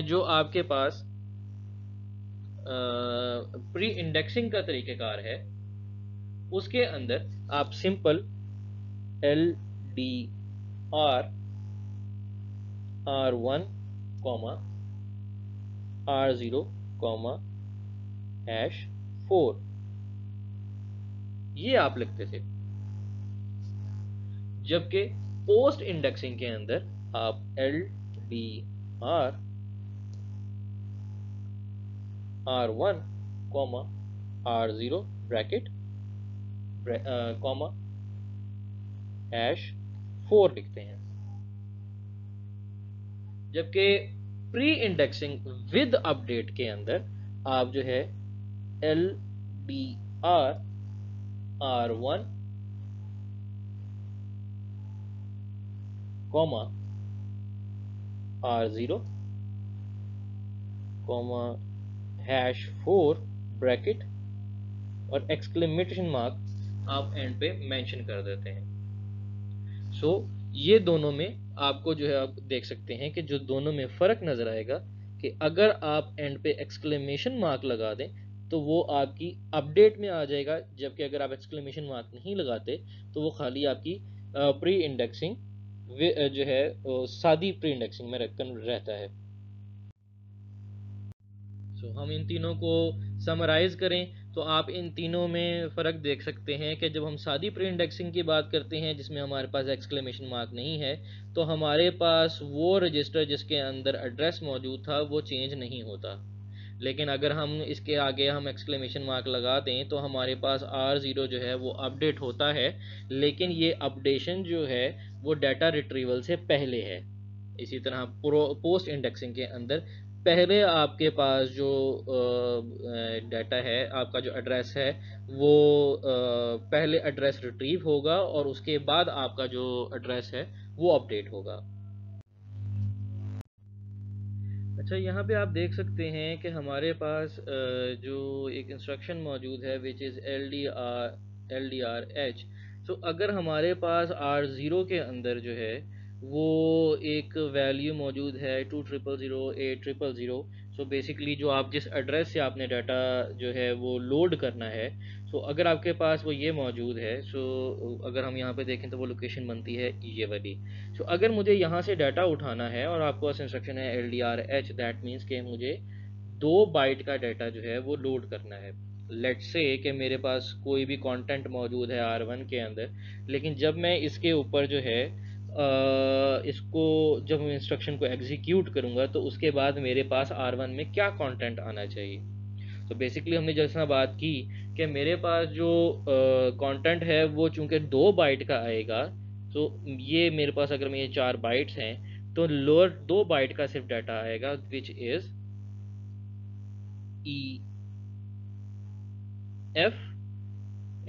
जो आपके पास प्री इंडेक्सिंग का तरीकेकार है उसके अंदर आप सिंपल LDR R1 R0 #4 ये आप लिखते थे, जबकि पोस्ट इंडेक्सिंग के अंदर आप L D are R1 comma R0 bracket comma #4 लिखते हैं, जबकि प्री इंडेक्सिंग विद अपडेट के अंदर आप जो है L D are R1 comma R0 comma #4 bracket और एक्सक्लेमेशन मार्क आप एंड पे मेंशन कर देते हैं। सो ये दोनों में आपको जो है आप देख सकते हैं कि जो दोनों में फ़र्क नज़र आएगा कि अगर आप एंड पे एक्सक्लेमेशन मार्क लगा दें तो वो आपकी अपडेट में आ जाएगा, जबकि अगर आप एक्सक्लेमेशन मार्क नहीं लगाते तो वो खाली आपकी प्री इंडेक्सिंग जो है सादी प्री इंडेक्सिंग में रहता है। सो हम इन तीनों को समराइज करें तो आप इन तीनों में फ़र्क देख सकते हैं कि जब हम सादी प्री इंडेक्सिंग की बात करते हैं जिसमें हमारे पास एक्सक्लेमेशन मार्क नहीं है, तो हमारे पास वो रजिस्टर जिसके अंदर एड्रेस मौजूद था वो चेंज नहीं होता। लेकिन अगर हम इसके आगे हम एक्सक्लेमेशन मार्क लगा दें तो हमारे पास R0 जो है वो अपडेट होता है, लेकिन ये अपडेशन जो है वो डाटा रिट्रीवल से पहले है। इसी तरह पोस्ट इंडेक्सिंग के अंदर पहले आपके पास जो डाटा है, आपका जो एड्रेस है वो पहले एड्रेस रिट्रीव होगा और उसके बाद आपका जो एड्रेस है वो अपडेट होगा। अच्छा, यहाँ पे आप देख सकते हैं कि हमारे पास जो एक इंस्ट्रक्शन मौजूद है which is L D R H. So अगर हमारे पास R0 के अंदर जो है वो एक वैल्यू मौजूद है 2000 800 सो बेसिकली जो आप जिस एड्रेस से आपने डाटा जो है वो लोड करना है, सो अगर आपके पास वो ये मौजूद है, सो अगर हम यहाँ पे देखें तो वो लोकेशन बनती है ये वाली। सो अगर मुझे यहाँ से डाटा उठाना है और आपको पास इंस्ट्रक्शन है L D R H, that means कि मुझे 2 बाइट का डाटा जो है वो लोड करना है। लेट्स से कि मेरे पास कोई भी कंटेंट मौजूद है R1 के अंदर, लेकिन जब मैं इसके ऊपर जो है इसको जब मैं इंस्ट्रक्शन को एग्जीक्यूट करूँगा तो उसके बाद मेरे पास R1 में क्या कंटेंट आना चाहिए। तो बेसिकली हमने जैसा बात की कि मेरे पास जो कंटेंट है वो चूंकि 2 बाइट का आएगा, तो ये मेरे पास अगर मैं ये 4 बाइट्स हैं तो लोअर 2 बाइट का सिर्फ डाटा आएगा which is E F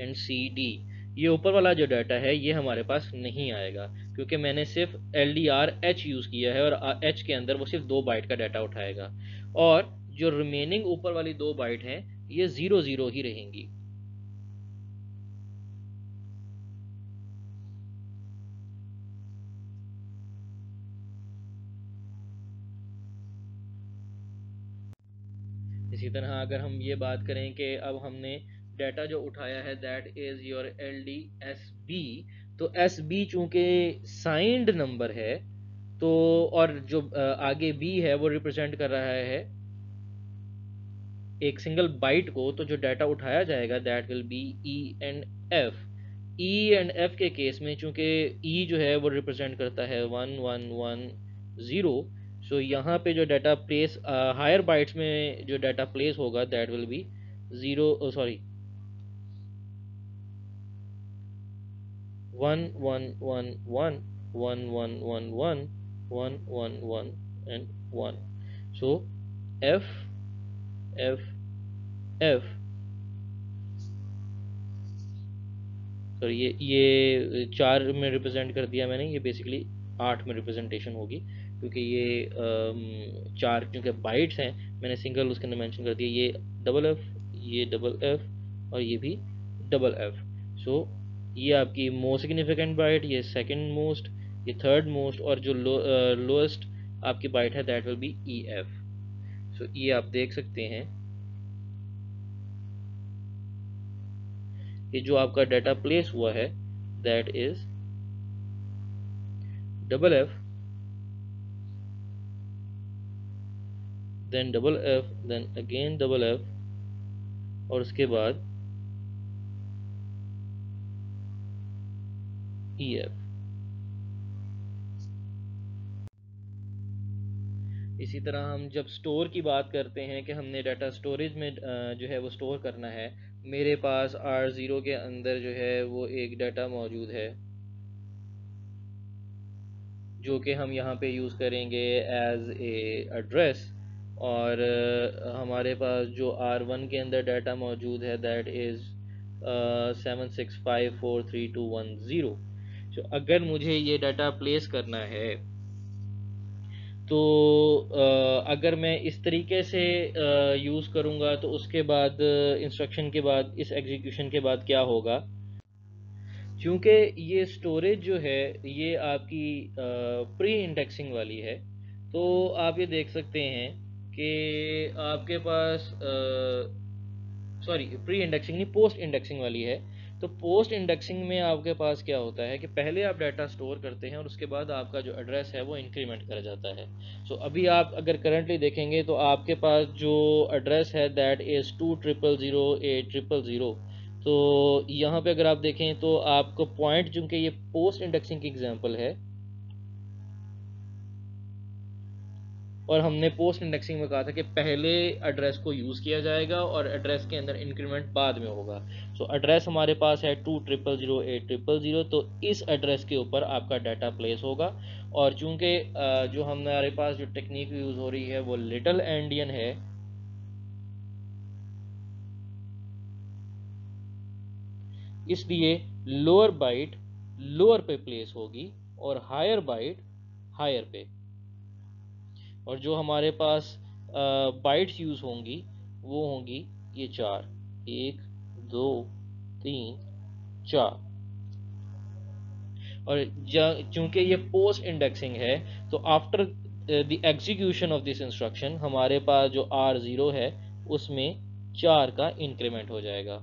and C D. ये ऊपर वाला जो डाटा है ये हमारे पास नहीं आएगा क्योंकि मैंने सिर्फ L D R H use किया है और एच के अंदर वो सिर्फ 2 बाइट का डाटा उठाएगा, और जो रिमेनिंग ऊपर वाली 2 बाइट हैं ये 00 ही रहेंगी। इसी तरह अगर हम ये बात करें कि अब हमने डाटा जो उठाया है that is your L D S B, तो एस बी चूँकि साइंड नंबर है तो, और जो आगे बी है वो रिप्रेजेंट कर रहा है एक सिंगल बाइट को, तो जो डाटा उठाया जाएगा that will be E and F. E and F के केस में चूंकि ई जो है वो रिप्रेजेंट करता है 1110, सो यहाँ पे जो डाटा प्लेस हायर बाइट्स में जो डाटा प्लेस होगा that will B 1111 1111 and 1। So F F F, sir ये 4 में रिप्रेजेंट कर दिया मैंने, ये बेसिकली 8 में रिप्रेजेंटेशन होगी क्योंकि ये 4 क्योंकि बाइट्स हैं, मैंने सिंगल उसके अंदर मेंशन कर दिया, ये डबल एफ, ये डबल एफ और ये भी डबल एफ। सो ये आपकी मोस्ट सिग्निफिकेंट बाइट, ये सेकंड मोस्ट, ये थर्ड मोस्ट, और जो लोएस्ट आपकी बाइट है that will be E F. So ये आप देख सकते हैं कि जो आपका डाटा प्लेस हुआ है that is double F, then double F, then again double F और उसके बाद ई एफ। इसी तरह हम जब स्टोर की बात करते हैं कि हमने डाटा स्टोरेज में जो है वो स्टोर करना है, मेरे पास R0 के अंदर जो है वो एक डाटा मौजूद है जो कि हम यहाँ पे यूज़ करेंगे एज ए एड्रेस, और हमारे पास जो R1 के अंदर डाटा मौजूद है दैट इज़ 7654321 तो अगर मुझे ये डाटा प्लेस करना है तो अगर मैं इस तरीके से यूज़ करूँगा तो उसके बाद इंस्ट्रक्शन के बाद इस एग्जीक्यूशन के बाद क्या होगा, क्योंकि ये स्टोरेज जो है ये आपकी प्री इंडेक्सिंग वाली है, तो आप ये देख सकते हैं कि आपके पास सॉरी प्री इंडेक्सिंग नहीं, पोस्ट इंडेक्सिंग वाली है। तो पोस्ट इंडेक्सिंग में आपके पास क्या होता है कि पहले आप डाटा स्टोर करते हैं और उसके बाद आपका जो एड्रेस है वो इंक्रीमेंट कर जाता है। सो अभी आप अगर करंटली देखेंगे तो आपके पास जो एड्रेस है दैट इज़ 20008000। तो यहाँ पे अगर आप देखें तो आपको पॉइंट, चूँकि ये पोस्ट इंडेक्सिंग की एग्जांपल है और हमने पोस्ट इंडेक्सिंग में कहा था कि पहले एड्रेस को यूज़ किया जाएगा और एड्रेस के अंदर इंक्रीमेंट बाद में होगा। सो एड्रेस हमारे पास है 20008000, तो इस एड्रेस के ऊपर आपका डाटा प्लेस होगा। और चूंकि जो हमारे पास जो टेक्निक यूज़ हो रही है वो लिटिल एंडियन है, इसलिए लोअर बाइट लोअर पे प्लेस होगी और हायर बाइट हायर पे। और जो हमारे पास बाइट्स यूज़ होंगी वो होंगी ये चार, 1 2 3 4। और चूंकि ये पोस्ट इंडेक्सिंग है तो after the execution of this instruction हमारे पास जो R0 है उसमें 4 का इंक्रीमेंट हो जाएगा।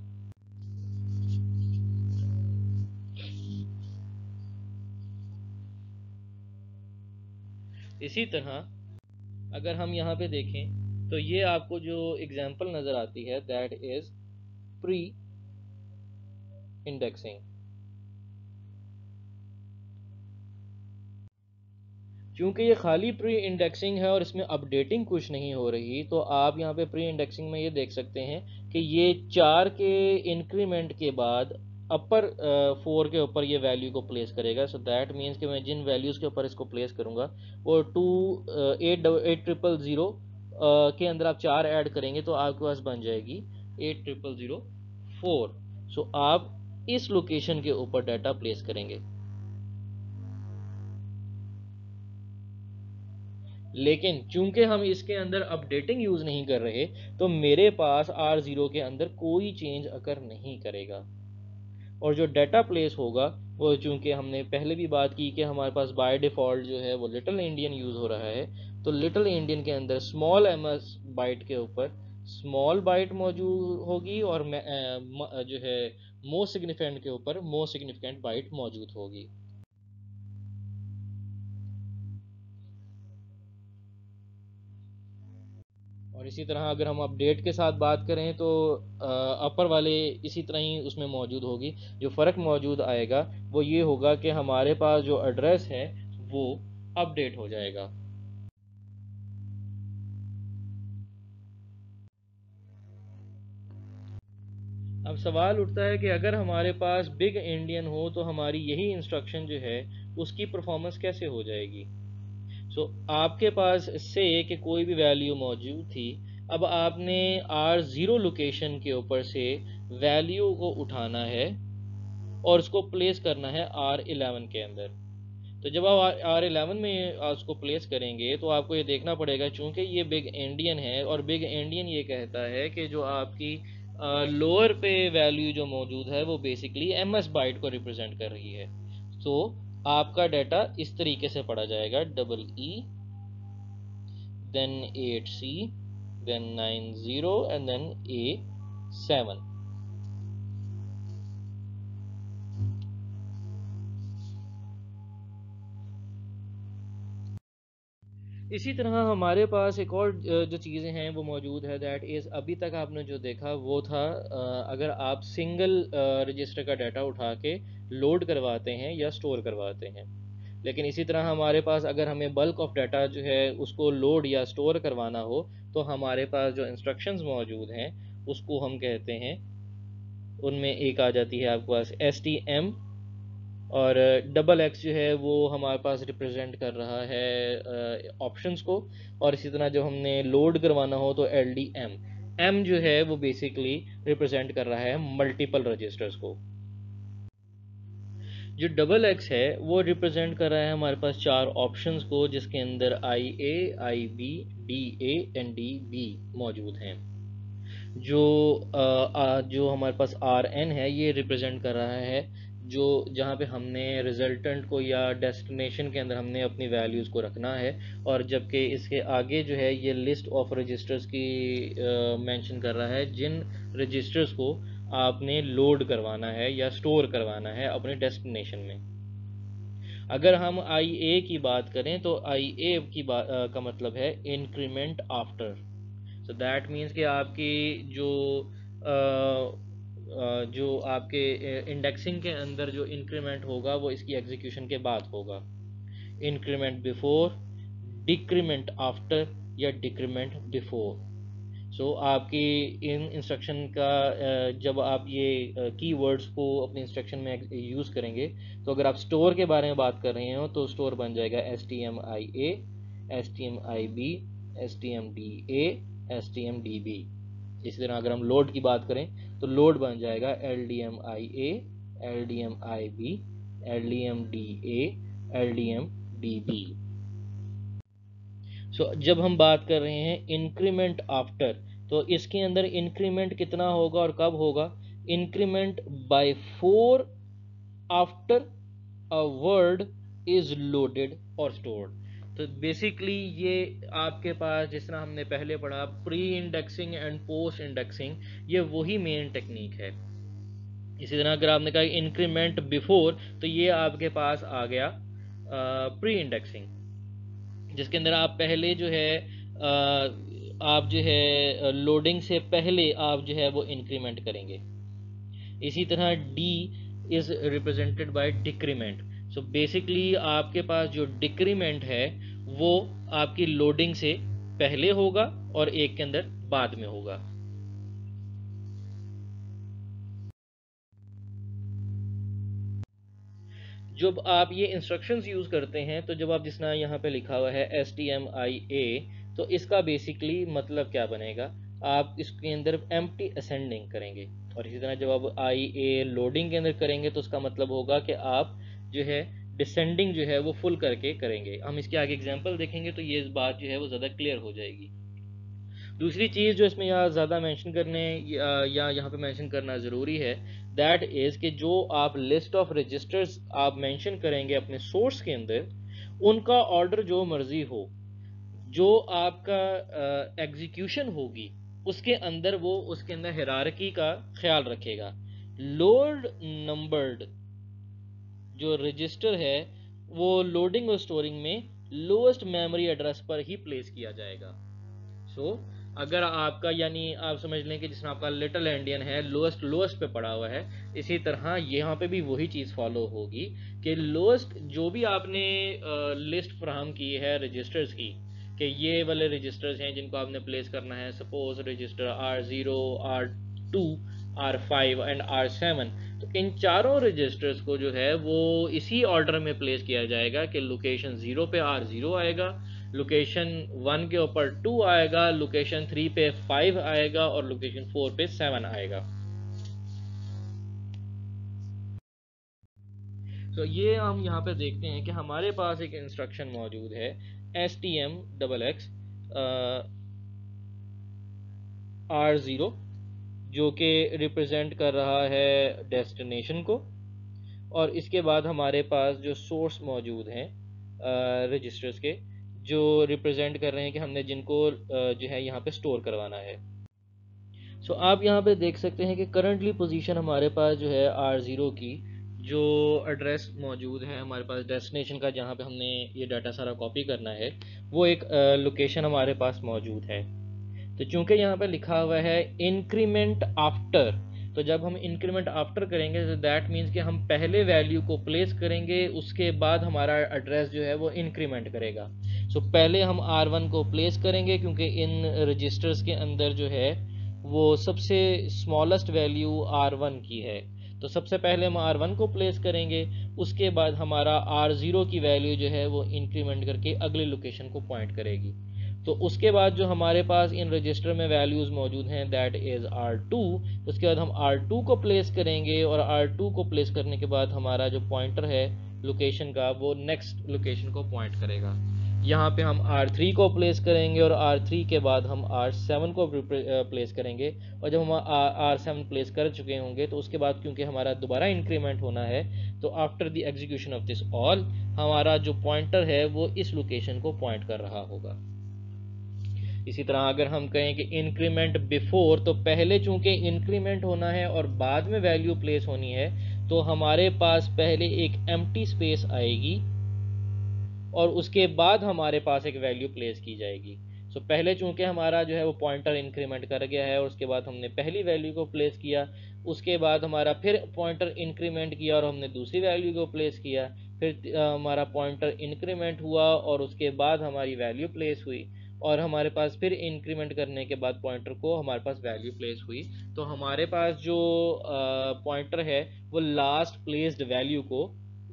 इसी तरह अगर हम यहाँ पे देखें तो ये आपको जो एग्जांपल नज़र आती है दैट इज़ प्री इंडेक्सिंग। क्योंकि ये खाली प्री इंडेक्सिंग है और इसमें अपडेटिंग कुछ नहीं हो रही, तो आप यहाँ पे प्री इंडेक्सिंग में ये देख सकते हैं कि ये 4 के इंक्रीमेंट के बाद अपर 4 के ऊपर ये वैल्यू को प्लेस करेगा। सो दैट मीन्स कि मैं जिन वैल्यूज़ के ऊपर इसको प्लेस करूँगा वो 8000 के अंदर आप 4 ऐड करेंगे तो आपके पास बन जाएगी 8004। सो आप इस लोकेशन के ऊपर डाटा प्लेस करेंगे। लेकिन चूंकि हम इसके अंदर अपडेटिंग यूज़ नहीं कर रहे तो मेरे पास R0 के अंदर कोई चेंज अकर नहीं करेगा। और जो डाटा प्लेस होगा वो, चूंकि हमने पहले भी बात की कि हमारे पास बाय डिफ़ॉल्ट जो है वो लिटिल इंडियन यूज़ हो रहा है, तो लिटिल इंडियन के अंदर स्मॉल एमएस बाइट के ऊपर स्मॉल बाइट मौजूद होगी और जो है मोस्ट सिग्निफिकेंट के ऊपर मोस्ट सिग्निफिकेंट बाइट मौजूद होगी। और इसी तरह अगर हम अपडेट के साथ बात करें तो अपर वाले इसी तरह ही उसमें मौजूद होगी। जो फ़र्क मौजूद आएगा वो ये होगा कि हमारे पास जो एड्रेस है वो अपडेट हो जाएगा। अब सवाल उठता है कि अगर हमारे पास बिग इंडियन हो तो हमारी यही इंस्ट्रक्शन जो है उसकी परफॉर्मेंस कैसे हो जाएगी। आपके पास से कि कोई भी वैल्यू मौजूद थी, अब आपने R0 लोकेशन के ऊपर से वैल्यू को उठाना है और उसको प्लेस करना है R11 के अंदर। तो जब आप R11 में उसको प्लेस करेंगे तो आपको ये देखना पड़ेगा, चूंकि ये बिग एंडियन है और बिग एंडियन ये कहता है कि जो आपकी लोअर पे वैल्यू जो मौजूद है वो बेसिकली MS बाइट को रिप्रेजेंट कर रही है। तो आपका डाटा इस तरीके से पढ़ा जाएगा, EE then 8C then 90 and then A7। इसी तरह हमारे पास एक और जो चीज़ें हैं वो मौजूद है दैट इज़, अभी तक आपने जो देखा वो था अगर आप सिंगल रजिस्टर का डाटा उठा के लोड करवाते हैं या स्टोर करवाते हैं। लेकिन इसी तरह हमारे पास अगर हमें बल्क ऑफ डाटा जो है उसको लोड या स्टोर करवाना हो तो हमारे पास जो इंस्ट्रक्शंस मौजूद हैं उसको हम कहते हैं, उनमें एक आ जाती है आपके पास STM, और डबल एक्स जो है वो हमारे पास रिप्रेजेंट कर रहा है ऑप्शंस को, और इसी तरह जब हमने लोड करवाना हो तो LDM, M जो है वो बेसिकली रिप्रेजेंट कर रहा है मल्टीपल रजिस्टर्स को। जो डबल एक्स है वो रिप्रेजेंट कर रहा है हमारे पास चार ऑप्शंस को, जिसके अंदर IA, IB, DA and DB मौजूद हैं। जो हमारे पास RN है ये रिप्रेजेंट कर रहा है जो जहाँ पे हमने रिजल्टेंट को या डेस्टिनेशन के अंदर हमने अपनी वैल्यूज़ को रखना है, और जबकि इसके आगे जो है ये लिस्ट ऑफ रजिस्टर्स की मेंशन कर रहा है जिन रजिस्टर्स को आपने लोड करवाना है या स्टोर करवाना है अपने डेस्टिनेशन में। अगर हम IA की बात करें तो IA का मतलब है increment after. So that means कि आपकी जो आपके इंडेक्सिंग के अंदर जो इंक्रीमेंट होगा वो इसकी एग्जीक्यूशन के बाद होगा। इंक्रीमेंट बिफोर, डिक्रीमेंट आफ्टर या डिक्रीमेंट बिफोर। सो आपकी इन इंस्ट्रक्शन का जब आप ये कीवर्ड्स को अपने इंस्ट्रक्शन में यूज़ करेंगे तो अगर आप स्टोर के बारे में बात कर रहे हो तो स्टोर बन जाएगा STMIA, STMIB, STMDA, STMDB। इसी तरह अगर हम लोड की बात करें तो लोड बन जाएगा LDMIA, LDMIB, LDMDA, LDMDB। जब हम बात कर रहे हैं इंक्रीमेंट आफ्टर, तो इसके अंदर इंक्रीमेंट कितना होगा और कब होगा? Increment by 4 after a word is loaded और स्टोर्ड। तो बेसिकली ये आपके पास जिस तरह हमने पहले पढ़ा pre indexing and post indexing, ये वही मेन टेक्निक है। इसी तरह अगर आपने कहा इंक्रीमेंट बिफोर, तो ये आपके पास आ गया प्री इंडेक्सिंग, जिसके अंदर आप पहले जो है आप जो है लोडिंग से पहले आप जो है वो इंक्रीमेंट करेंगे। इसी तरह D is represented by decrement. So basically आपके पास जो डिक्रीमेंट है वो आपकी लोडिंग से पहले होगा और एक के अंदर बाद में होगा। जब आप ये इंस्ट्रक्शंस यूज़ करते हैं तो जब आप जिस तरह यहाँ पे लिखा हुआ है STMIA, तो इसका बेसिकली मतलब क्या बनेगा? आप इसके अंदर एम्प्टी असेंडिंग करेंगे, और इसी तरह जब आप IA लोडिंग के अंदर करेंगे तो उसका मतलब होगा कि आप जो है डिसेंडिंग जो है वो फुल करके करेंगे। हम इसके आगे एग्जांपल देखेंगे तो ये बात जो है वो ज़्यादा क्लियर हो जाएगी। दूसरी चीज़ जो इसमें यहाँ ज़्यादा मेंशन करने या यहाँ पे मेंशन करना ज़रूरी है, दैट इज़ कि जो आप लिस्ट ऑफ रजिस्टर्स आप मेंशन करेंगे अपने सोर्स के अंदर, उनका ऑर्डर जो मर्जी हो, जो आपका एग्जीक्यूशन होगी उसके अंदर वो उसके अंदर हिरारकी का ख्याल रखेगा। लोड नंबर्ड जो रजिस्टर है वो लोडिंग और स्टोरिंग में लोएस्ट मेमोरी एड्रेस पर ही प्लेस किया जाएगा। अगर आपका यानी आप समझ लें कि जिसमें आपका लिटिल एंडियन है लोएस्ट पे पड़ा हुआ है, इसी तरह यहाँ पे भी वही चीज़ फॉलो होगी कि लोएस्ट जो भी आपने लिस्ट फ्राहम की है रजिस्टर्स की, कि ये वाले रजिस्टर्स हैं जिनको आपने प्लेस करना है, suppose register R0, R2, R5 and R7, तो इन चारों रजिस्टर्स को जो है वो इसी ऑर्डर में प्लेस किया जाएगा कि लोकेशन 0 पे R0 आएगा, लोकेशन 1 के ऊपर 2 आएगा, लोकेशन 3 पे 5 आएगा और लोकेशन 4 पे 7 आएगा। ये हम यहाँ पे देखते हैं कि हमारे पास एक इंस्ट्रक्शन मौजूद है STMXX R0, जो कि रिप्रेजेंट कर रहा है डेस्टिनेशन को, और इसके बाद हमारे पास जो सोर्स मौजूद हैं रजिस्टर्स के, जो रिप्रेजेंट कर रहे हैं कि हमने जिनको जो है यहाँ पे स्टोर करवाना है। आप यहाँ पे देख सकते हैं कि करंटली पोजीशन हमारे पास जो है R0 की जो एड्रेस मौजूद है हमारे पास डेस्टिनेशन का, जहाँ पे हमने ये डाटा सारा कॉपी करना है, वो एक लोकेशन हमारे पास मौजूद है। तो चूंकि यहाँ पे लिखा हुआ है इंक्रीमेंट आफ्टर, तो जब हम इंक्रीमेंट आफ्टर करेंगे तो दैट मीन्स कि हम पहले वैल्यू को प्लेस करेंगे, उसके बाद हमारा एड्रेस जो है वो इंक्रीमेंट करेगा। सो पहले हम R1 को प्लेस करेंगे, क्योंकि इन रजिस्टर्स के अंदर जो है वो सबसे स्मॉलेस्ट वैल्यू R1 की है। तो सबसे पहले हम R1 को प्लेस करेंगे, उसके बाद हमारा R0 की वैल्यू जो है वो इंक्रीमेंट करके अगले लोकेशन को पॉइंट करेगी। तो उसके बाद जो हमारे पास इन रजिस्टर में वैल्यूज मौजूद हैं दैट इज R2। उसके बाद हम R2 को प्लेस करेंगे, और R2 को प्लेस करने के बाद हमारा जो पॉइंटर है लोकेशन का वो नेक्स्ट लोकेशन को पॉइंट करेगा। यहाँ पे हम R3 को प्लेस करेंगे, और R3 के बाद हम R7 को प्लेस करेंगे। और जब हम R7 प्लेस कर चुके होंगे तो उसके बाद क्योंकि हमारा दोबारा इंक्रीमेंट होना है, तो after the execution of this all हमारा जो पॉइंटर है वो इस लोकेशन को पॉइंट कर रहा होगा। इसी तरह अगर हम कहें कि इंक्रीमेंट बिफोर, तो पहले चूंकि इंक्रीमेंट होना है और बाद में वैल्यू प्लेस होनी है, तो हमारे पास पहले एक एम्प्टी स्पेस आएगी और उसके बाद हमारे पास एक वैल्यू प्लेस की जाएगी। सो पहले चूंकि हमारा जो है वो पॉइंटर इंक्रीमेंट कर गया है और उसके बाद हमने पहली वैल्यू को प्लेस किया, उसके बाद हमारा फिर पॉइंटर इंक्रीमेंट किया और हमने दूसरी वैल्यू को प्लेस किया, फिर हमारा पॉइंटर इंक्रीमेंट हुआ और उसके बाद हमारी वैल्यू प्लेस हुई, और हमारे पास फिर इंक्रीमेंट करने के बाद पॉइंटर को हमारे पास वैल्यू प्लेस हुई। तो हमारे पास जो पॉइंटर है वो लास्ट प्लेस्ड वैल्यू को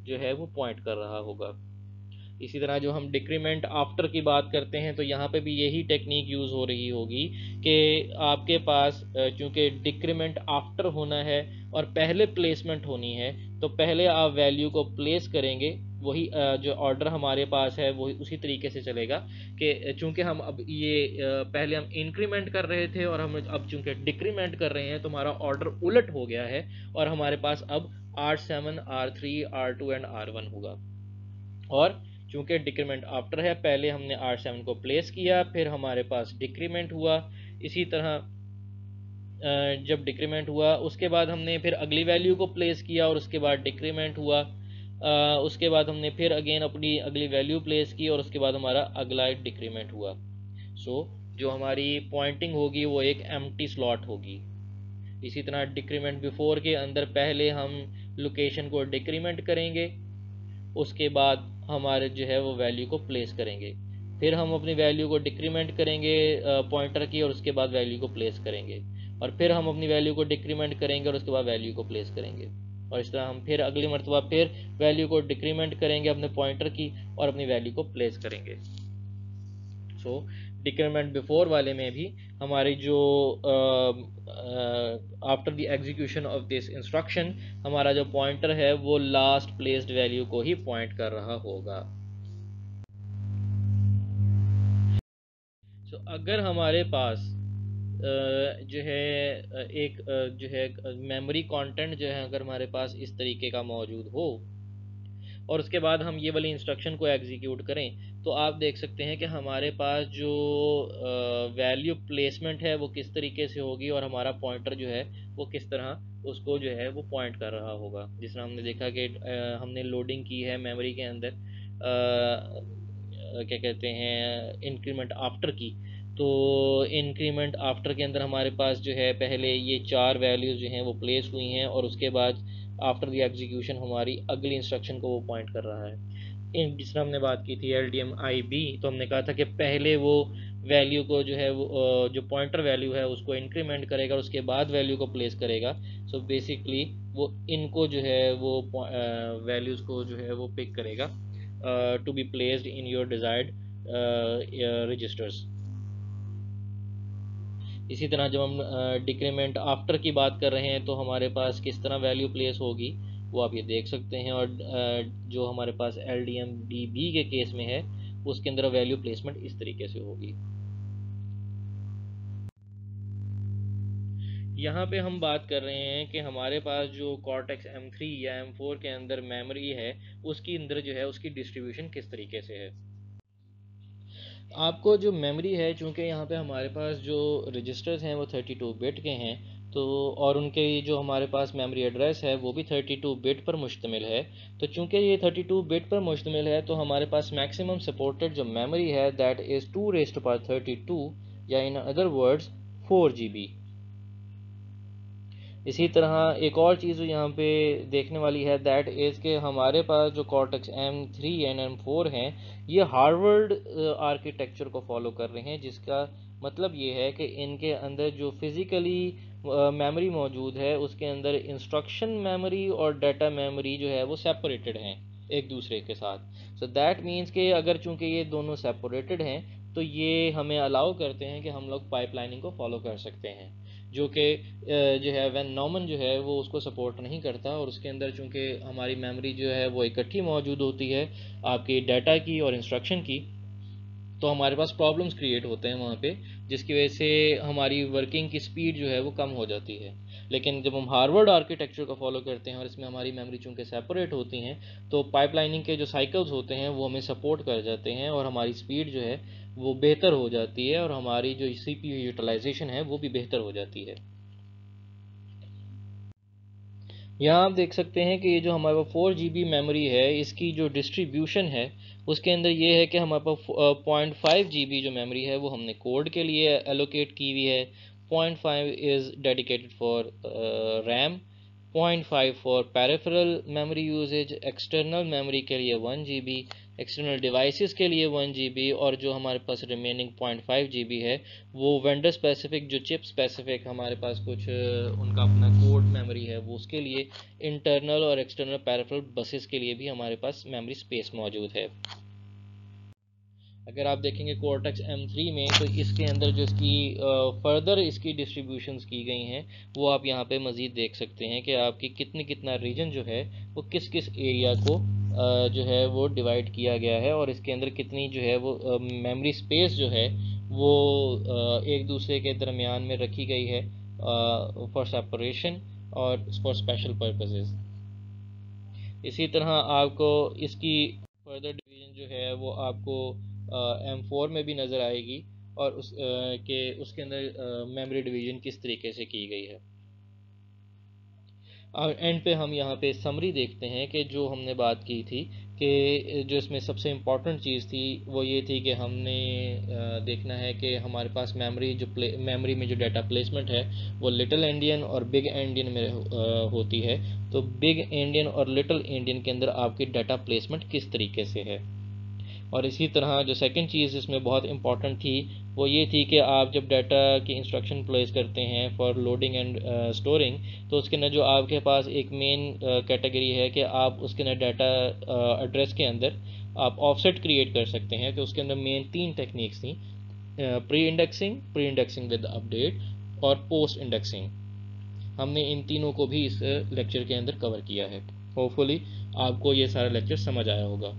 जो है वो पॉइंट कर रहा होगा। इसी तरह जो हम डिक्रीमेंट आफ्टर की बात करते हैं तो यहाँ पे भी यही टेक्निक यूज़ हो रही होगी कि आपके पास चूंकि डिक्रीमेंट आफ्टर होना है और पहले प्लेसमेंट होनी है, तो पहले आप वैल्यू को प्लेस करेंगे। वही जो ऑर्डर हमारे पास है वही उसी तरीके से चलेगा कि चूंकि हम अब ये पहले हम इंक्रीमेंट कर रहे थे और हम अब चूंकि डिक्रीमेंट कर रहे हैं, तो हमारा ऑर्डर उलट हो गया है और हमारे पास अब R7, R3, R2 and R1 होगा। और चूंकि डिक्रीमेंट आफ्टर है, पहले हमने R7 को प्लेस किया, फिर हमारे पास डिक्रीमेंट हुआ। इसी तरह जब डिक्रीमेंट हुआ उसके बाद हमने फिर अगली वैल्यू को प्लेस किया और उसके बाद डिक्रीमेंट हुआ। उसके बाद हमने फिर अगेन अपनी अगली वैल्यू प्लेस की और उसके बाद हमारा अगला डिक्रीमेंट हुआ। सो जो हमारी पॉइंटिंग होगी वो एक एम्प्टी स्लॉट होगी। इसी तरह डिक्रीमेंट बिफोर के अंदर पहले हम लोकेशन को डिक्रीमेंट करेंगे, उसके बाद हमारे जो है वो वैल्यू को प्लेस करेंगे, फिर हम अपनी वैल्यू को डिक्रीमेंट करेंगे पॉइंटर की और उसके बाद वैल्यू को प्लेस करेंगे, और फिर हम अपनी वैल्यू को डिक्रीमेंट करेंगे और उसके बाद वैल्यू को प्लेस करेंगे, और इस तरह हम फिर अगली मरतबा फिर वैल्यू को डिक्रीमेंट करेंगे अपने पॉइंटर की और अपनी वैल्यू को प्लेस करेंगे। सो डिक्रीमेंट बिफोर वाले में भी हमारी जो after the execution of this instruction हमारा जो पॉइंटर है वो लास्ट प्लेस्ड वैल्यू को ही पॉइंट कर रहा होगा। सो अगर हमारे पास जो है एक जो है मेमोरी कंटेंट जो है अगर हमारे पास इस तरीके का मौजूद हो और उसके बाद हम ये वाली इंस्ट्रक्शन को एग्जीक्यूट करें, तो आप देख सकते हैं कि हमारे पास जो वैल्यू प्लेसमेंट है वो किस तरीके से होगी और हमारा पॉइंटर जो है वो किस तरह उसको जो है वो पॉइंट कर रहा होगा। जिस तरह हमने देखा कि हमने लोडिंग की है मेमोरी के अंदर क्या कहते हैं इंक्रीमेंट आफ्टर की, तो इंक्रीमेंट आफ्टर के अंदर हमारे पास जो है पहले ये 4 वैल्यूज़ जो हैं वो प्लेस हुई हैं और उसके बाद आफ्टर द एग्जीक्यूशन हमारी अगली इंस्ट्रक्शन को वो पॉइंट कर रहा है। इन जिस तरह हमने बात की थी LDMIB, तो हमने कहा था कि पहले वो वैल्यू को जो है वो जो पॉइंटर वैल्यू है उसको इंक्रीमेंट करेगा और उसके बाद वैल्यू को प्लेस करेगा। सो बेसिकली वो इनको जो है वो वैल्यूज़ को जो है वो पिक करेगा to be placed in your desired registers. इसी तरह जब हम डिक्रीमेंट आफ्टर की बात कर रहे हैं तो हमारे पास किस तरह वैल्यू प्लेस होगी वो आप ये देख सकते हैं, और जो हमारे पास LDMDB के केस में है उसके अंदर वैल्यू प्लेसमेंट इस तरीके से होगी। यहाँ पे हम बात कर रहे हैं कि हमारे पास जो कॉर्टेक्स M3 या M4 के अंदर मेमोरी है उसकी अंदर जो है उसकी डिस्ट्रीब्यूशन किस तरीके से है। आपको जो मेमोरी है, चूंकि यहाँ पे हमारे पास जो रजिस्टर्स हैं वो 32 बिट के हैं, तो और उनके जो हमारे पास मेमोरी एड्रेस है वो भी 32 बिट पर मुश्तमिल है। तो चूंकि ये 32 बिट पर मुश्तमिल है तो हमारे पास मैक्सिमम सपोर्टेड जो मेमोरी है दैट इज़ 2⁻32 या इन अदर वर्ड्स 4 GB। इसी तरह एक और चीज़ जो यहाँ पे देखने वाली है दैट इज़ के हमारे पास जो कॉर्टेक्स M3 एंड M4 हैं ये हार्वर्ड आर्किटेक्चर को फॉलो कर रहे हैं, जिसका मतलब ये है कि इनके अंदर जो फिज़िकली मेमोरी मौजूद है उसके अंदर इंस्ट्रक्शन मेमोरी और डाटा मेमोरी जो है वो सेपरेटेड हैं एक दूसरे के साथ। सो दैट मीन्स कि अगर चूंकि ये दोनों सेपरेटेड हैं तो ये हमें अलाउ करते हैं कि हम लोग पाइपलाइनिंग को फॉलो कर सकते हैं, जो कि जो है वैन नॉमन जो है वो उसको सपोर्ट नहीं करता। और उसके अंदर चूंकि हमारी मेमोरी जो है वो इकट्ठी मौजूद होती है आपकी डाटा की और इंस्ट्रक्शन की, तो हमारे पास प्रॉब्लम्स क्रिएट होते हैं वहाँ पे, जिसकी वजह से हमारी वर्किंग की स्पीड जो है वो कम हो जाती है। लेकिन जब हम हार्वर्ड आर्किटेक्चर को फॉलो करते हैं और इसमें हमारी मेमोरी चूंकि सेपरेट होती हैं, तो पाइपलाइनिंग के जो साइकिल्स होते हैं वो हमें सपोर्ट कर जाते हैं और हमारी स्पीड जो है वो बेहतर हो जाती है और हमारी जो CPU यूटिलाइजेशन है वो भी बेहतर हो जाती है। यहाँ आप देख सकते हैं कि ये जो हमारे पास 4 GB मेमोरी है इसकी जो डिस्ट्रीब्यूशन है उसके अंदर ये है कि हमारे पास 0.5 GB जो मेमोरी है वो हमने कोड के लिए एलोकेट की हुई है, 0.5 is dedicated for RAM, 0.5 for peripheral memory usage, external memory के लिए 1 GB, एक्सटर्नल डिवाइसेस के लिए 1 GB, और जो हमारे पास रिमेनिंग 0.5 GB है वो वेंडर स्पेसिफिक जो चिप स्पेसिफिक हमारे पास कुछ उनका अपना कोड मेमोरी है वो उसके लिए, इंटरनल और एक्सटर्नल पैरेफरल बसेस के लिए भी हमारे पास मेमोरी स्पेस मौजूद है। अगर आप देखेंगे कोर्टेक्स M3 में तो इसके अंदर जो इसकी फर्दर इसकी डिस्ट्रीब्यूशंस की गई हैं वो आप यहाँ पे मज़ीद देख सकते हैं कि आपकी कितना रीजन जो है वो किस किस एरिया को जो है वो डिवाइड किया गया है और इसके अंदर कितनी जो है वो मेमोरी स्पेस जो है वो एक दूसरे के दरमियान में रखी गई है फॉर सेपरेशन और फॉर स्पेशल पर्पसेस। इसी तरह आपको इसकी फर्दर डिवीजन जो है वो आपको M4 में भी नज़र आएगी और उसके अंदर मेमोरी डिवीजन किस तरीके से की गई है। और एंड पे हम यहाँ पे समरी देखते हैं कि जो हमने बात की थी कि जो इसमें सबसे इम्पॉर्टेंट चीज़ थी वो ये थी कि हमने देखना है कि हमारे पास मेमोरी में जो डाटा प्लेसमेंट है वो लिटिल एंडियन और बिग एंडियन में होती है। तो बिग एंडियन और लिटिल एंडियन के अंदर आपकी डाटा प्लेसमेंट किस तरीके से है। और इसी तरह जो सेकंड चीज़ इसमें बहुत इंपॉर्टेंट थी वो ये थी कि आप जब डाटा की इंस्ट्रक्शन प्लेस करते हैं फॉर लोडिंग एंड स्टोरिंग, तो उसके अंदर जो आपके पास एक मेन कैटेगरी है कि आप उसके अंदर डाटा एड्रेस के अंदर आप ऑफसेट क्रिएट कर सकते हैं। तो उसके अंदर मेन 3 टेक्निक्स थी, प्री इंडेक्सिंग विद अपडेट और पोस्ट इंडेक्सिंग। हमने इन तीनों को भी इस लेक्चर के अंदर कवर किया है। होपफुली आपको ये सारा लेक्चर समझ आया होगा।